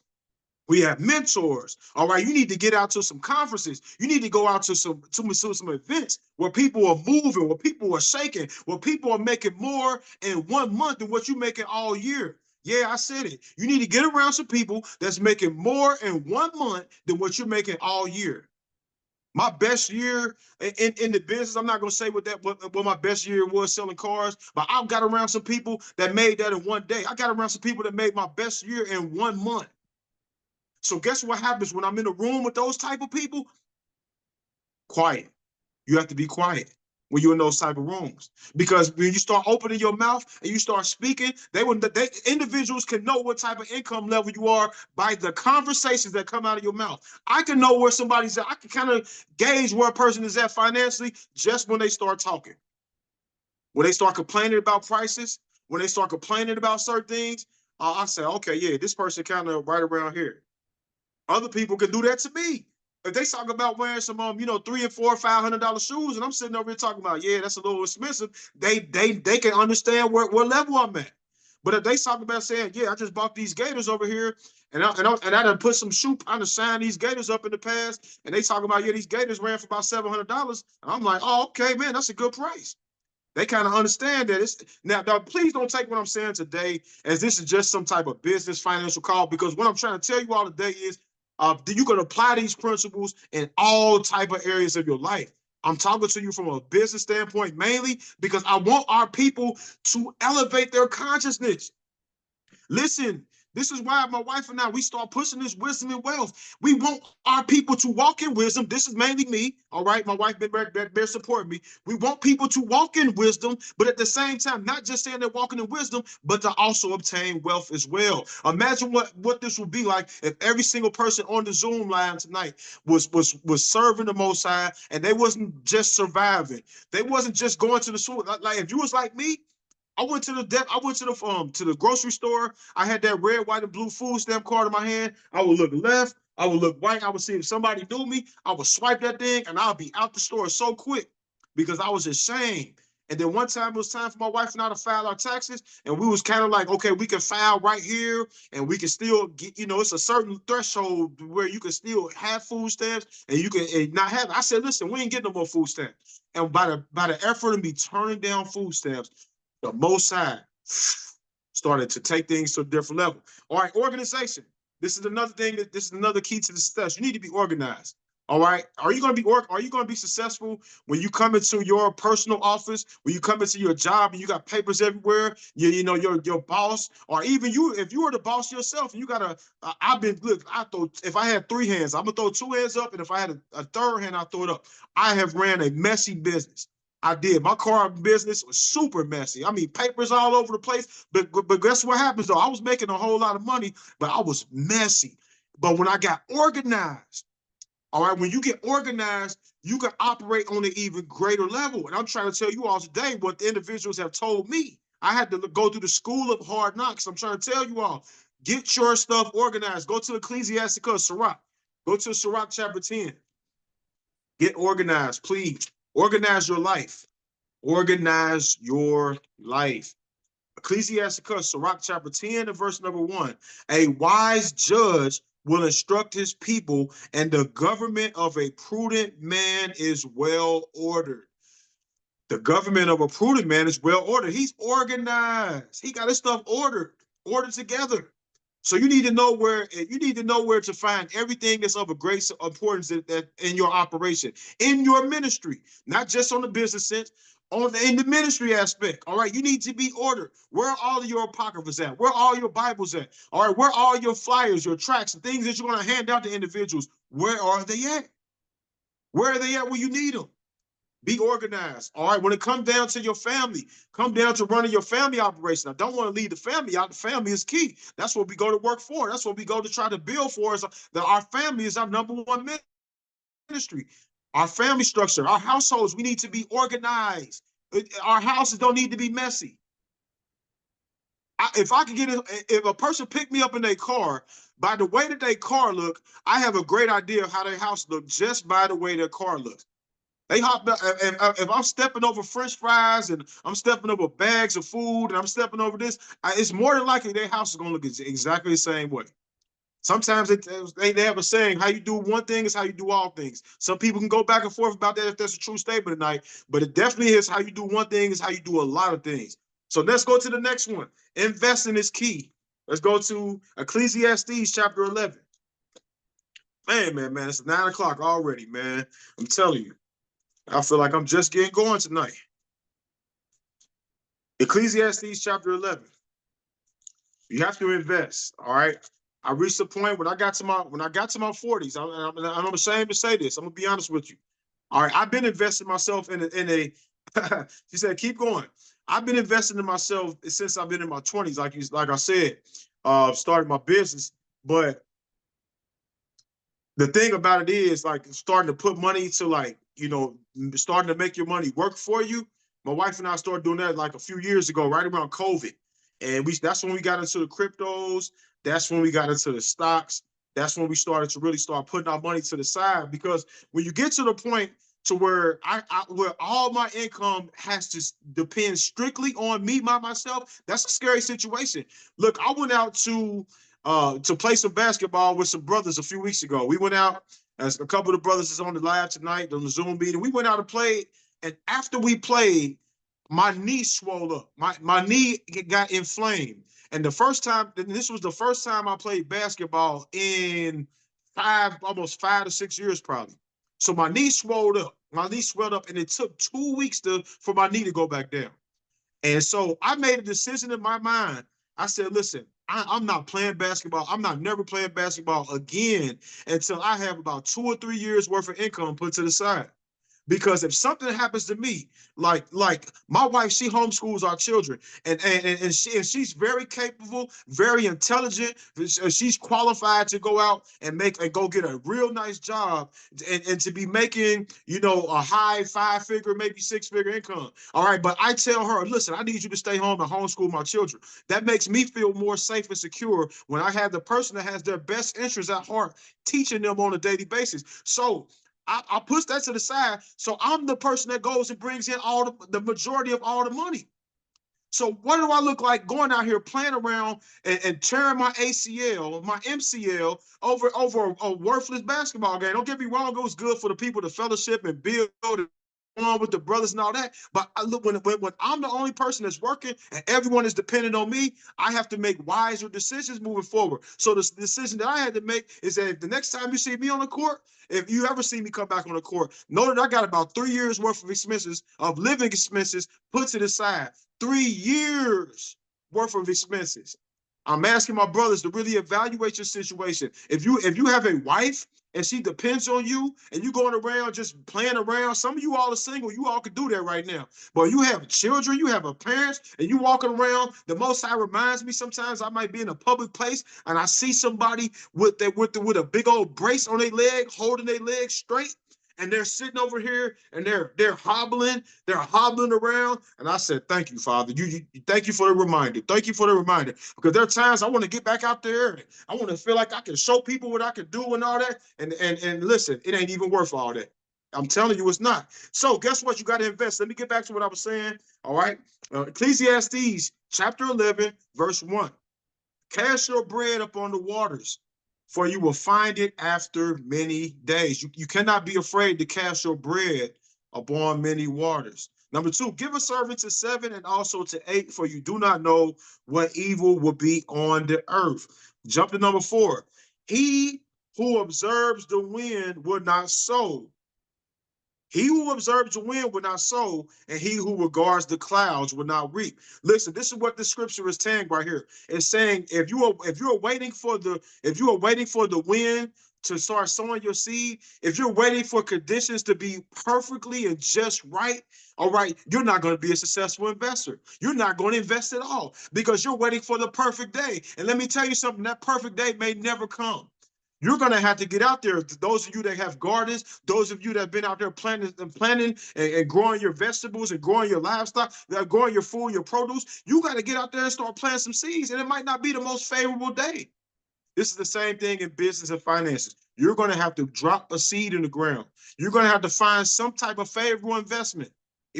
We have mentors. All right, you need to get out to some conferences. You need to go out to some events where people are moving, where people are shaking, where people are making more in 1 month than what you're making all year. Yeah, I said it. You need to get around some people that's making more in 1 month than what you're making all year. My best year in the business, I'm not going to say what my best year was selling cars, but I've got around some people that made that in 1 day. I got around some people that made my best year in 1 month. So guess what happens when I'm in a room with those type of people? Quiet. You have to be quiet when you're in those type of rooms, because when you start opening your mouth and you start speaking, individuals can know what type of income level you are by the conversations that come out of your mouth. I can know where somebody's at. I can kind of gauge where a person is at financially just when they start talking. When they start complaining about prices, when they start complaining about certain things, I say, okay, yeah, this person kind of right around here. Other people can do that to me. If they talk about wearing some, $300 and $400, $500 shoes, and I'm sitting over here talking about, yeah, that's a little expensive. They can understand what level I'm at. But if they talk about saying, yeah, I just bought these Gators over here, and I done put some shoe, I done signed these Gators up in the past, and they talk about, yeah, these Gators ran for about $700. And I'm like, oh, okay, man, that's a good price. They kind of understand that it's now. Please don't take what I'm saying today as this is just some type of business financial call, because what I'm trying to tell you all today is you can apply these principles in all type of areas of your life. I'm talking to you from a business standpoint mainly because I want our people to elevate their consciousness. Listen, this is why my wife and I, we start pushing this wisdom and wealth. We want our people to walk in wisdom. This is mainly me, all right? My wife been supporting me. We want people to walk in wisdom, but at the same time, not just saying they're walking in wisdom, but to also obtain wealth as well. Imagine what this would be like if every single person on the Zoom line tonight was serving the Most High, and they wasn't just surviving. They wasn't just going to the school. Like if you was like me, I went to the grocery store. I had that red, white, and blue food stamp card in my hand. I would look left, I would look right, I would see if somebody knew me. I would swipe that thing, and I'll be out the store so quick because I was ashamed. And then one time it was time for my wife and I to file our taxes, and we was kind of like, okay, we can file right here, and we can still get, it's a certain threshold where you can still have food stamps, and you can not have it. I said, listen, we ain't getting no more food stamps. And by the effort of me turning down food stamps, the Most High started to take things to a different level. All right, organization. This is another thing this is another key to the success. You need to be organized. All right. Are you going to be successful when you come into your personal office, when you come into your job and you got papers everywhere, your boss, or even you, if you were the boss yourself and you got if I had three hands, I'm gonna throw two hands up, and if I had a third hand, I'll throw it up. I have ran a messy business. I did. My car business was super messy. I mean, papers all over the place. But guess what happens though? I was making a whole lot of money, but I was messy. But when I got organized, all right, when you get organized, you can operate on an even greater level. And I'm trying to tell you all today what the individuals have told me. I had to go through the school of hard knocks. I'm trying to tell you all, get your stuff organized. Go to Ecclesiasticus, Sirach. Go to Sirach chapter 10. Get organized, please. Organize your life. Organize your life. Ecclesiasticus, Sirach chapter 10 and verse number 1. A wise judge will instruct his people, and the government of a prudent man is well ordered. The government of a prudent man is well ordered. He's organized. He got his stuff ordered together. So you need to know where to find everything that's of a great importance that in your operation, in your ministry, not just on the business sense, in the ministry aspect. All right, you need to be ordered. Where are all of your apocryphas at? Where are all your Bibles at? All right, where are all your flyers, your tracts, and things that you're going to hand out to individuals? Where are they at? Where are they at when you need them? Be organized. All right. When it comes down to your family, come down to running your family operation. I don't want to leave the family out. The family is key. That's what we go to work for. That's what we go to try to build for, is that our family is our number one ministry. Our family structure, our households, we need to be organized. Our houses don't need to be messy. If a person picked me up in their car, by the way that their car look, I have a great idea of how their house look just by the way their car looks. They hop if I'm stepping over French fries and I'm stepping over bags of food and I'm stepping over this, it's more than likely their house is gonna look exactly the same way. Sometimes they have a saying, how you do one thing is how you do all things. Some people can go back and forth about that if that's a true statement tonight, but it definitely is how you do one thing is how you do a lot of things. So let's go to the next one. Investing is key. Let's go to Ecclesiastes chapter 11. Man, it's 9 o'clock already, man. I'm telling you. I feel like I'm just getting going tonight. Ecclesiastes chapter 11. You have to invest. All right. I reached the point when I got to my 40s. I'm ashamed to say this. I'm gonna be honest with you. All right. I've been investing myself in a she said, keep going. I've been investing in myself since I've been in my 20s, like I said, started my business. But the thing about it is, like, starting to put money to, like, starting to make your money work for you. My wife and I started doing that like a few years ago, right around COVID. And that's when we got into the cryptos. That's when we got into the stocks. That's when we started to really start putting our money to the side. Because when you get to the point to where where all my income has to depend strictly on me by myself, that's a scary situation. Look, I went out to play some basketball with some brothers a few weeks ago. We went out, as a couple of the brothers is on the live tonight on the Zoom meeting. We went out and played, and after we played, my knee swelled up. My knee got inflamed. And the first time, this was the first time I played basketball in almost 5 to 6 years probably. So my knee swelled up. My knee swelled up, and it took 2 weeks for my knee to go back down. And so I made a decision in my mind. I said, listen, I'm not playing basketball. I'm not never playing basketball again until I have about 2 or 3 years worth of income put to the side. Because if something happens to me, like my wife, she homeschools our children, and she's very capable, very intelligent. She's qualified to go out and go get a real nice job, and to be making, a high 5-figure, maybe 6-figure income. All right, but I tell her, listen, I need you to stay home and homeschool my children. That makes me feel more safe and secure when I have the person that has their best interests at heart teaching them on a daily basis. So I push that to the side. So I'm the person that goes and brings in all the majority of all the money. So what do I look like going out here playing around and tearing my ACL, my MCL over a worthless basketball game? Don't get me wrong, it was good for the people, the fellowship and build on with the brothers and all that. But I look, when I'm the only person that's working and everyone is dependent on me, I have to make wiser decisions moving forward. So the decision that I had to make is that if the next time you see me on the court, if you ever see me come back on the court, know that I got about 3 years worth of expenses, of living expenses, put to the side. 3 years worth of expenses. I'm asking my brothers to really evaluate your situation. If you have a wife and she depends on you and you going around just playing around, some of you all are single, you all could do that right now. But you have children, you have a parents, and you walking around. The Most High reminds me sometimes I might be in a public place and I see somebody with a big old brace on their leg, holding their leg straight, and they're sitting over here and they're hobbling around. And I said, thank you, Father. You thank you for the reminder. Thank you for the reminder. Because there are times I want to get back out there and I want to feel like I can show people what I can do and all that. And listen, it ain't even worth all that. I'm telling you, it's not. So guess what? You got to invest. Let me get back to what I was saying. All right. Ecclesiastes chapter 11, verse 1. Cast your bread upon the waters, for you will find it after many days. You cannot be afraid to cast your bread upon many waters. Number 2, give a servant to 7 and also to 8, for you do not know what evil will be on the earth. Jump to number 4. He who observes the wind will not sow. He who observes the wind will not sow, and he who regards the clouds will not reap. Listen, this is what the scripture is saying right here. It's saying if you are waiting for the wind to start sowing your seed, if you're waiting for conditions to be perfectly and just right, all right, you're not going to be a successful investor. You're not going to invest at all because you're waiting for the perfect day. And let me tell you something, that perfect day may never come. You're going to have to get out there. Those of you that have gardens, those of you that have been out there planting and growing your vegetables and growing your livestock, growing your food, your produce, you got to get out there and start planting some seeds. And it might not be the most favorable day. This is the same thing in business and finances. You're going to have to drop a seed in the ground. You're going to have to find some type of favorable investment.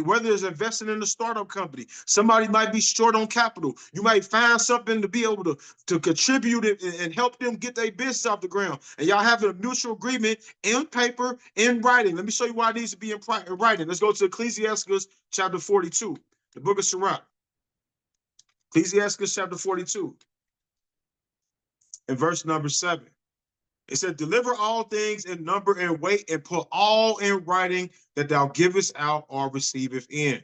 Whether it's investing in a startup company, somebody might be short on capital. You might find something to be able to contribute and help them get their business off the ground. And y'all have a mutual agreement in paper, in writing. Let me show you why it needs to be in writing. Let's go to Ecclesiastes chapter 42, the book of Sirach. Ecclesiastes chapter 42, and verse number 7. It said, deliver all things in number and weight, and put all in writing that thou givest out or receiveth in.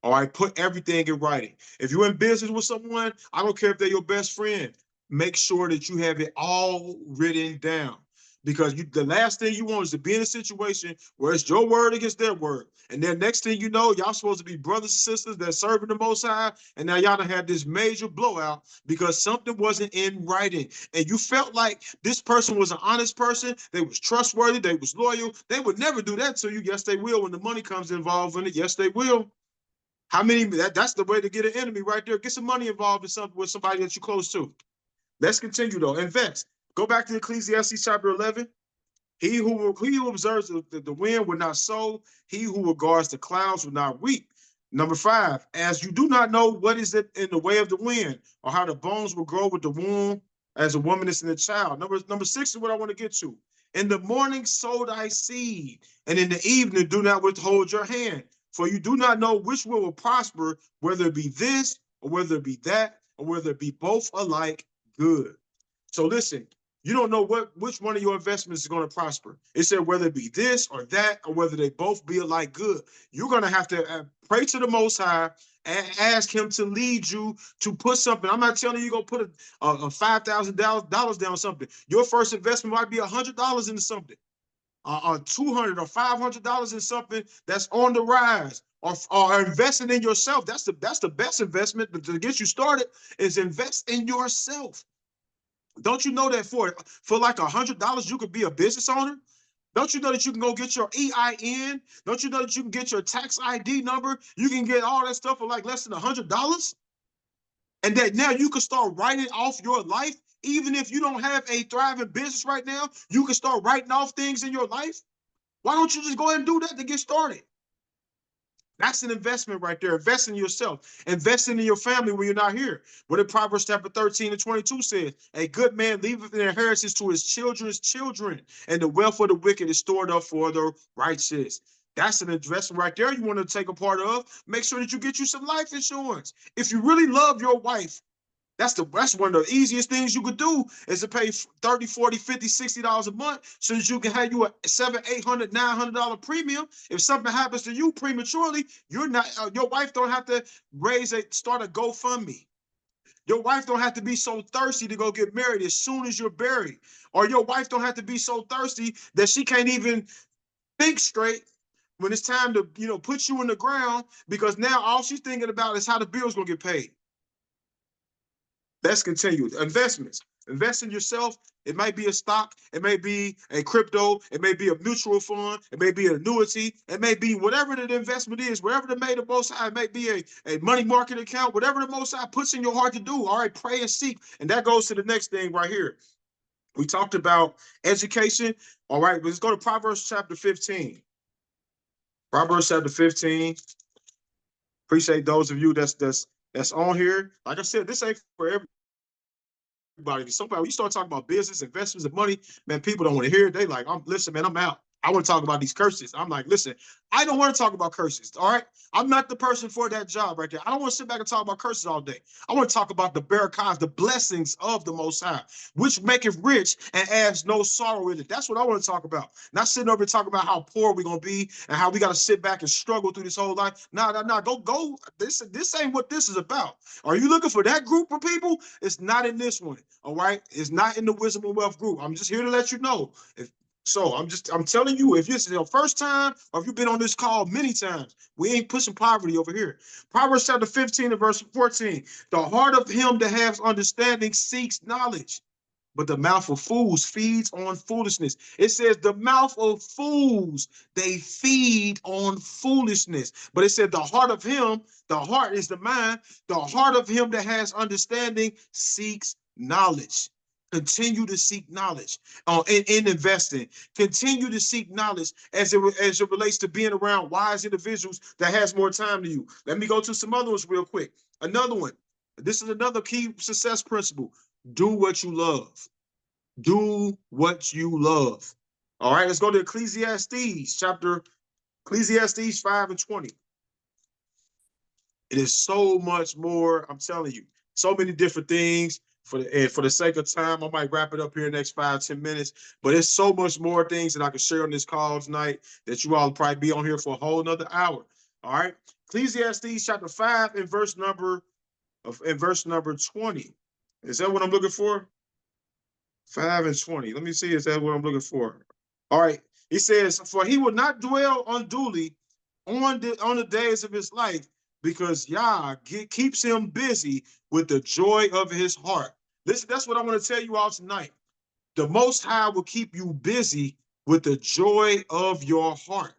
All right, put everything in writing. If you're in business with someone, I don't care if they're your best friend, make sure that you have it all written down. Because the last thing you want is to be in a situation where it's your word against their word. And then next thing you know, y'all supposed to be brothers and sisters that serving the Most High. And now y'all done had this major blowout because something wasn't in writing. And you felt like this person was an honest person. They was trustworthy. They was loyal. They would never do that to you. Yes, they will. When the money comes involved in it, yes, they will. How many? That's the way to get an enemy right there. Get some money involved in something with somebody that you're close to. Let's continue though. Invest. Go back to Ecclesiastes chapter 11. He who observes the wind will not sow. He who regards the clouds will not reap. Number 5, as you do not know what is it in the way of the wind, or how the bones will grow with the womb, as a woman is in a child. Number 6 is what I want to get to. In the morning sow thy seed, and in the evening do not withhold your hand. For you do not know which will prosper, whether it be this, or whether it be that, or whether it be both alike good. So listen, you don't know which one of your investments is going to prosper. It said whether it be this or that, or whether they both be alike good. You're going to have to pray to the Most High and ask Him to lead you to put something. I'm not telling you go put a $5,000 down something. Your first investment might be $100 into something, or $200 or $500 in something that's on the rise. Or investing in yourself. That's the best investment to get you started, is invest in yourself. Don't you know that for like $100 you could be a business owner? Don't you know that you can go get your EIN? Don't you know that you can get your tax ID number? You can get all that stuff for like less than $100, and that now you can start writing off your life. Even if you don't have a thriving business right now, you can start writing off things in your life. Why don't you just go ahead and do that to get started? That's an investment right there. Invest in yourself. Investing in your family when you're not here. What did Proverbs chapter 13 and 22 says? A good man leaveth an inheritance to his children's children, and the wealth of the wicked is stored up for the righteous. That's an investment right there you want to take a part of. Make sure that you get you some life insurance. If you really love your wife, that's one of the easiest things you could do, is to pay $30, $40, $50, $60 a month, so that you can have you a $700, $800, $900 premium. If something happens to you prematurely, you're not your wife don't have to start a GoFundMe. Your wife don't have to be so thirsty to go get married as soon as you're buried. Or your wife don't have to be so thirsty that she can't even think straight when it's time to, put you in the ground, because now all she's thinking about is how the bill's gonna get paid. Let's continue. Investments. Invest in yourself. It might be a stock. It may be a crypto. It may be a mutual fund. It may be an annuity. It may be whatever the investment is, wherever the made the Most High. It may be a money market account, whatever the Most High puts in your heart to do. All right, pray and seek. And that goes to the next thing right here. We talked about education. All right, let's go to Proverbs chapter 15. Proverbs chapter 15. Appreciate those of you that's on here. Like I said, this ain't for everybody. Somebody, when you start talking about business, investments, and money, man, people don't want to hear it. They like, listen, man, I'm out. I want to talk about these curses. I'm like, listen, I don't want to talk about curses. All right. I'm not the person for that job right there. I don't want to sit back and talk about curses all day. I want to talk about the barakahs, the blessings of the Most High, which make it rich and adds no sorrow in it. That's what I want to talk about. Not sitting over and talking about how poor we're gonna be and how we got to sit back and struggle through this whole life. No. Go. This ain't what this is about. Are you looking for that group of people? It's not in this one. All right. It's not in the Wisdom and Wealth group. I'm just here to let you know. So I'm telling you, if this is your first time, or if you've been on this call many times, we ain't pushing poverty over here. Proverbs chapter 15 and verse 14. The heart of him that has understanding seeks knowledge, but the mouth of fools feeds on foolishness. It says the mouth of fools, they feed on foolishness. But it said the heart of him, the heart is the mind, the heart of him that has understanding seeks knowledge. Continue to seek knowledge in investing. Continue to seek knowledge as it relates to being around wise individuals that has more time to you. Let me go to some other ones real quick. Another one. This is another key success principle. Do what you love. Do what you love. All right, let's go to Ecclesiastes 5 and 20. It is so much more, I'm telling you, so many different things. For the sake of time, I might wrap it up here in the next 5-10 minutes. But it's so much more things that I can share on this call tonight that you all will probably be on here for a whole nother hour. All right. Ecclesiastes chapter 5 and verse number 20. Is that what I'm looking for? 5 and 20. Let me see. Is that what I'm looking for? All right. He says, for he will not dwell unduly on the days of his life, because Yah keeps him busy with the joy of his heart. Listen, that's what I want to tell you all tonight. The Most High will keep you busy with the joy of your heart.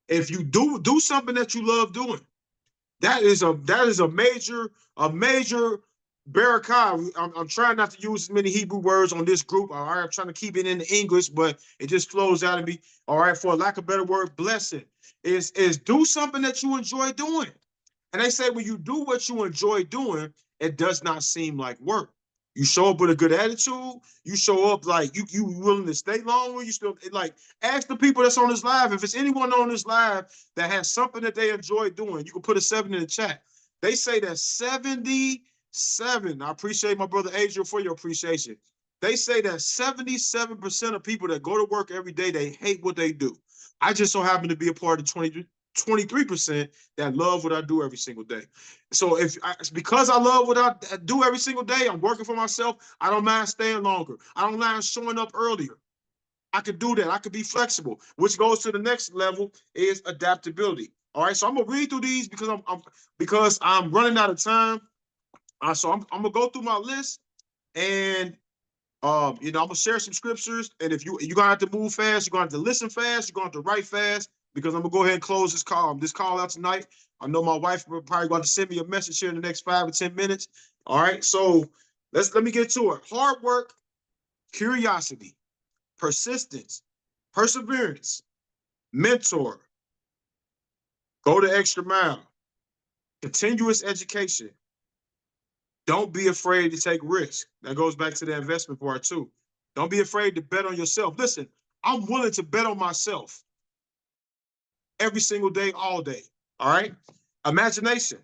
If you do something that you love doing, That is a major barakah. I'm trying not to use as many Hebrew words on this group. All right, I'm trying to keep it in English, but it just flows out of me. All right, for lack of a better word, blessing is do something that you enjoy doing. And they say when you do what you enjoy doing, it does not seem like work. You show up with a good attitude. You show up like you willing to stay longer. You still like ask the people that's on this live. If it's anyone on this live that has something that they enjoy doing, you can put a 7 in the chat. They say that 77. I appreciate my brother Adriel for your appreciation. They say that 77% of people that go to work every day, they hate what they do. I just so happen to be a part of 23% that love what I do every single day. So because I love what I do every single day, I'm working for myself. I don't mind staying longer. I don't mind showing up earlier. I could do that. I could be flexible, which goes to the next level is adaptability. All right, so I'm gonna read through these because I'm running out of time. So I'm gonna go through my list and I'm gonna share some scriptures, and if you're gonna have to move fast, you're gonna have to listen fast, you're gonna have to write fast, because I'm gonna go ahead and close this call out tonight. I know my wife will probably going to send me a message here in the next 5 or 10 minutes. All right, so let me get to it. Hard work, curiosity, persistence, perseverance, mentor, go the extra mile, continuous education. Don't be afraid to take risks. That goes back to the investment part too. Don't be afraid to bet on yourself. Listen, I'm willing to bet on myself every single day, all day. All right. Imagination.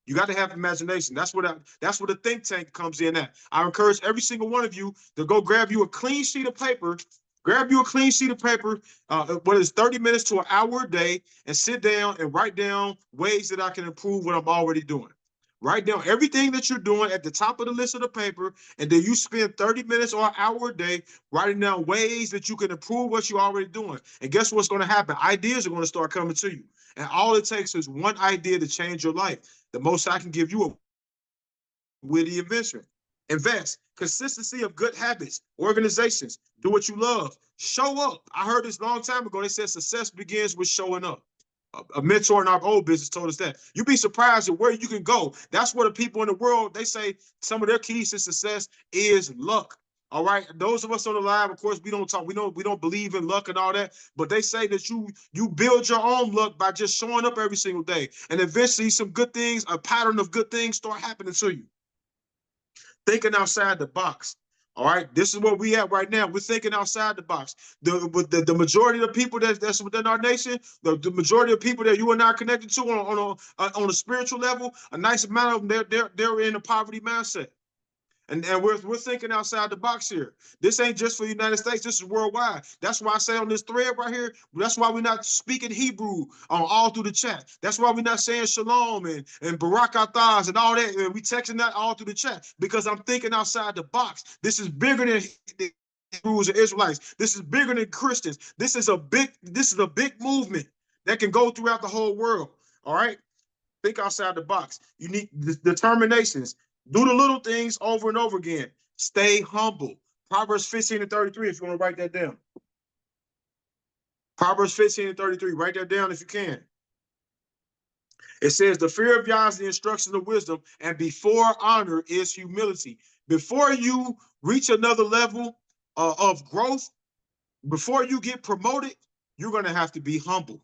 You got to have imagination. That's what a think tank comes in at. I encourage every single one of you to go grab you a clean sheet of paper. Grab you a clean sheet of paper, what is 30 minutes to an hour a day, and sit down and write down ways that I can improve what I'm already doing. Write down everything that you're doing at the top of the list of the paper, and then you spend 30 minutes or an hour a day writing down ways that you can improve what you're already doing. And guess what's going to happen? Ideas are going to start coming to you. And all it takes is one idea to change your life. The most I can give you a witty invention. Invest. Consistency of good habits. Organizations. Do what you love. Show up. I heard this a long time ago. They said success begins with showing up. A mentor in our old business told us that. You'd be surprised at where you can go. That's where the people in the world, they say some of their keys to success is luck. All right. Those of us on the live, of course, we don't believe in luck and all that, but they say that you build your own luck by just showing up every single day. And eventually some good things, a pattern of good things start happening to you. Thinking outside the box. All right, this is where we at right now. We're thinking outside the box. The majority of the people that's within our nation, the majority of people that you and I are connected to on a spiritual level, a nice amount of them they're in a poverty mindset. And we're thinking outside the box here. This ain't just for the United States. This is worldwide. That's why I say on this thread right here, that's why we're not speaking Hebrew all through the chat. That's why we're not saying shalom and barak atahs and all that. And we texting that all through the chat because I'm thinking outside the box. This is bigger than Hebrews and Israelites. This is bigger than Christians. This is a big movement that can go throughout the whole world. All right. Think outside the box. You need determinations. Do the little things over and over again. Stay humble. Proverbs 15:33, if you want to write that down. Proverbs 15:33, write that down if you can. It says, the fear of Yah is the instruction of wisdom, and before honor is humility. Before you reach another level of growth, before you get promoted, you're going to have to be humble.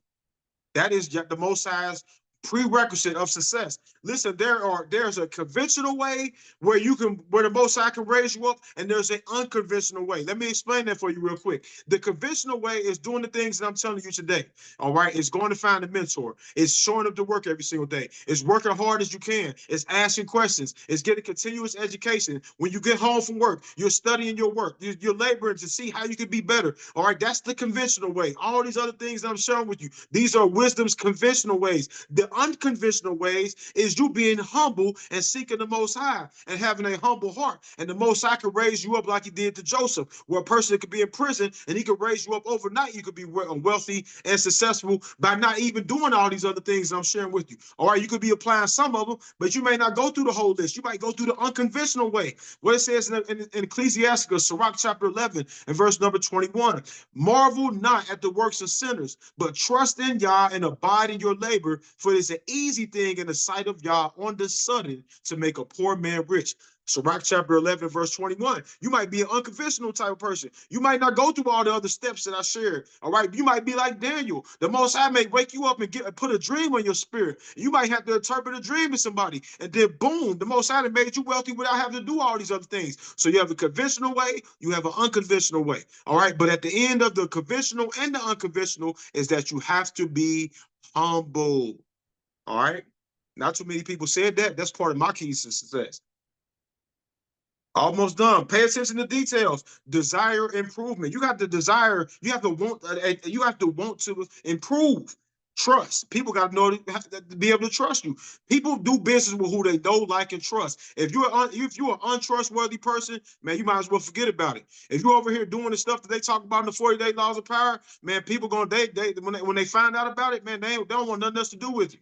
That is the Most High's prerequisite of success. Listen, there's a conventional way where the Most High can raise you up, and there's an unconventional way. Let me explain that for you real quick. The conventional way is doing the things that I'm telling you today. All right, it's going to find a mentor. It's showing up to work every single day. It's working hard as you can. It's asking questions. It's getting continuous education. When you get home from work, you're studying your work. You're laboring to see how you can be better. All right, that's the conventional way. All these other things that I'm sharing with you, these are wisdom's conventional ways. The unconventional ways is you being humble and seeking the Most High and having a humble heart. And the Most High can raise you up like he did to Joseph, where a person could be in prison and he could raise you up overnight. You could be wealthy and successful by not even doing all these other things I'm sharing with you. All right, you could be applying some of them, but you may not go through the whole list. You might go through the unconventional way. What it says in Ecclesiasticus, Sirach chapter 11 and verse number 21, marvel not at the works of sinners, but trust in Yah and abide in your labor, for is an easy thing in the sight of Yah on the sudden to make a poor man rich. Sirach chapter 11, verse 21. You might be an unconventional type of person. You might not go through all the other steps that I shared. All right. You might be like Daniel. The Most High may wake you up and put a dream on your spirit. You might have to interpret a dream to somebody. And then boom, the Most High made you wealthy without having to do all these other things. So you have a conventional way, you have an unconventional way. All right. But at the end of the conventional and the unconventional is that you have to be humble. All right. Not too many people said that. That's part of my keys to success. Almost done. Pay attention to details. Desire improvement. You got the desire. You have to want. You have to want to improve. Trust. People got to know to be able to trust you. People do business with who they know, like, and trust. If you're an untrustworthy person, man, you might as well forget about it. If you're over here doing the stuff that they talk about in the 40-day laws of power, man, people gonna when they find out about it, man, they don't want nothing else to do with you.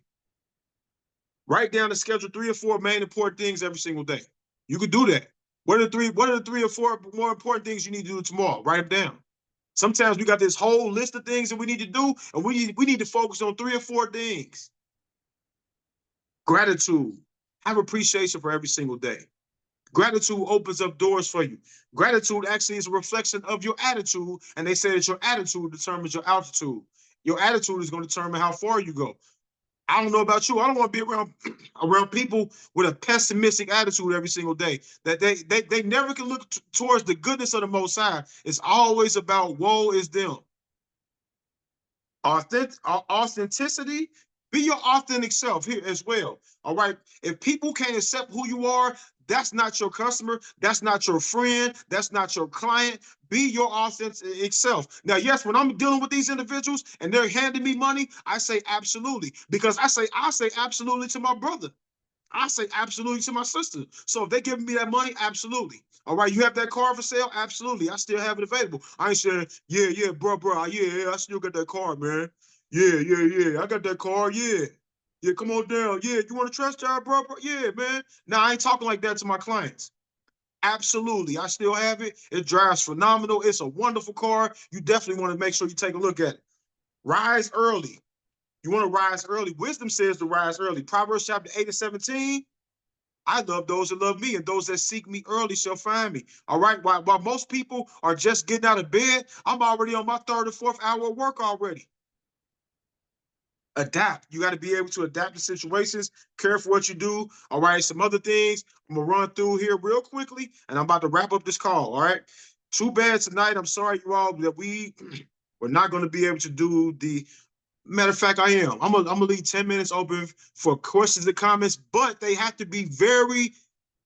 Write down and schedule 3 or 4 main important things every single day. You could do that. What are the 3 or 4 more important things you need to do tomorrow? Write them down. Sometimes we got this whole list of things that we need to do, and we need to focus on 3 or 4 things. Gratitude. Have appreciation for every single day. Gratitude opens up doors for you. Gratitude actually is a reflection of your attitude, and they say that your attitude determines your altitude. Your attitude is going to determine how far you go. I don't know about you. I don't want to be around people with a pessimistic attitude every single day. That they never can look towards the goodness of the Most High. It's always about woe is them. Authenticity. Be your authentic self here as well. All right. If people can't accept who you are, that's not your customer. That's not your friend. That's not your client. Be your authentic self. Now, yes, when I'm dealing with these individuals and they're handing me money, I say absolutely, because I say absolutely to my brother. I say absolutely to my sister. So if they giving me that money, absolutely. All right, you have that car for sale? Absolutely. I still have it available. I ain't saying, yeah, bro, yeah, I still got that car, man. Yeah, I got that car, yeah. Yeah, come on down. Yeah, you want a trash job, bro? Yeah, man. Now, I ain't talking like that to my clients. Absolutely. I still have it. It drives phenomenal. It's a wonderful car. You definitely want to make sure you take a look at it. Rise early. You want to rise early. Wisdom says to rise early. Proverbs chapter 8 and 17. I love those that love me, and those that seek me early shall find me. All right. While most people are just getting out of bed, I'm already on my 3rd or 4th hour of work already. Adapt. You got to be able to adapt to situations, care for what you do. All right. Some other things I'm going to run through here real quickly, and I'm about to wrap up this call. All right. Too bad tonight. I'm sorry, you all, that we're not going to be able to do the. Matter of fact, I am. I'm gonna leave 10 minutes open for questions and comments, but they have to be very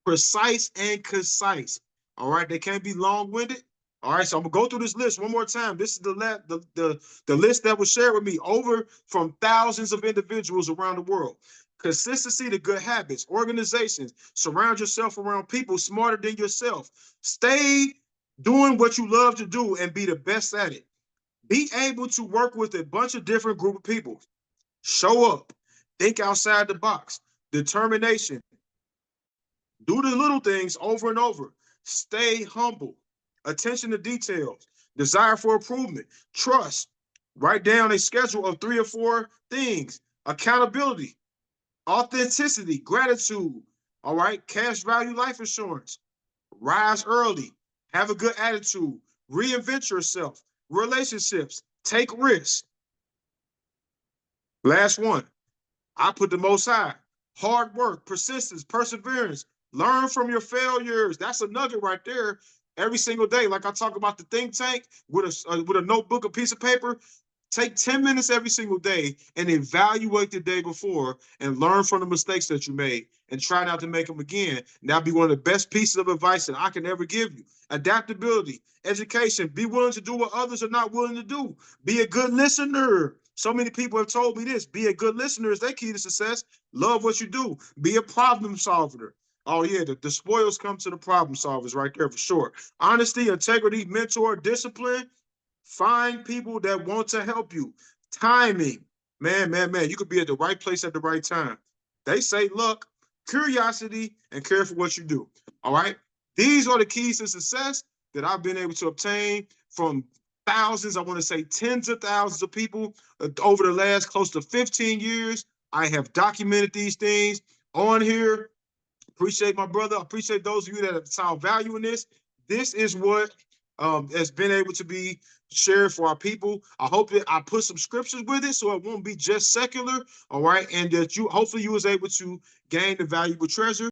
precise and concise. All right. They can't be long-winded. All right. So I'm gonna go through this list one more time. This is the list that was shared with me over from thousands of individuals around the world. Consistency to good habits, organizations, surround yourself around people smarter than yourself. Stay doing what you love to do and be the best at it. Be able to work with a bunch of different group of people. Show up. Think outside the box. Determination. Do the little things over and over. Stay humble. Attention to details. Desire for improvement. Trust. Write down a schedule of 3 or 4 things. Accountability. Authenticity. Gratitude. All right. Cash value life insurance. Rise early. Have a good attitude. Reinvent yourself. Relationships. Take risks. Last one. I put the Most High. Hard work, persistence, perseverance. Learn from your failures. That's a nugget right there. Every single day, like I talk about the think tank with a notebook, a piece of paper. Take 10 minutes every single day and evaluate the day before and learn from the mistakes that you made and try not to make them again. And that'll be one of the best pieces of advice that I can ever give you. Adaptability, education, be willing to do what others are not willing to do. Be a good listener. So many people have told me this. Be a good listener is their key to success. Love what you do. Be a problem solver. Oh, yeah, the spoils come to the problem solvers right there for sure. Honesty, integrity, mentor, discipline. Find people that want to help you. Timing. Man. You could be at the right place at the right time. They say luck, curiosity, and care for what you do. All right. These are the keys to success that I've been able to obtain from thousands, I want to say tens of thousands of people over the last close to 15 years I have documented these things on here. Appreciate my brother. Appreciate those of you that have found value in this. This is what has been able to be shared for our people. I hope that I put some scriptures with it so it won't be just secular. All right. And that you hopefully you was able to gain the valuable treasure.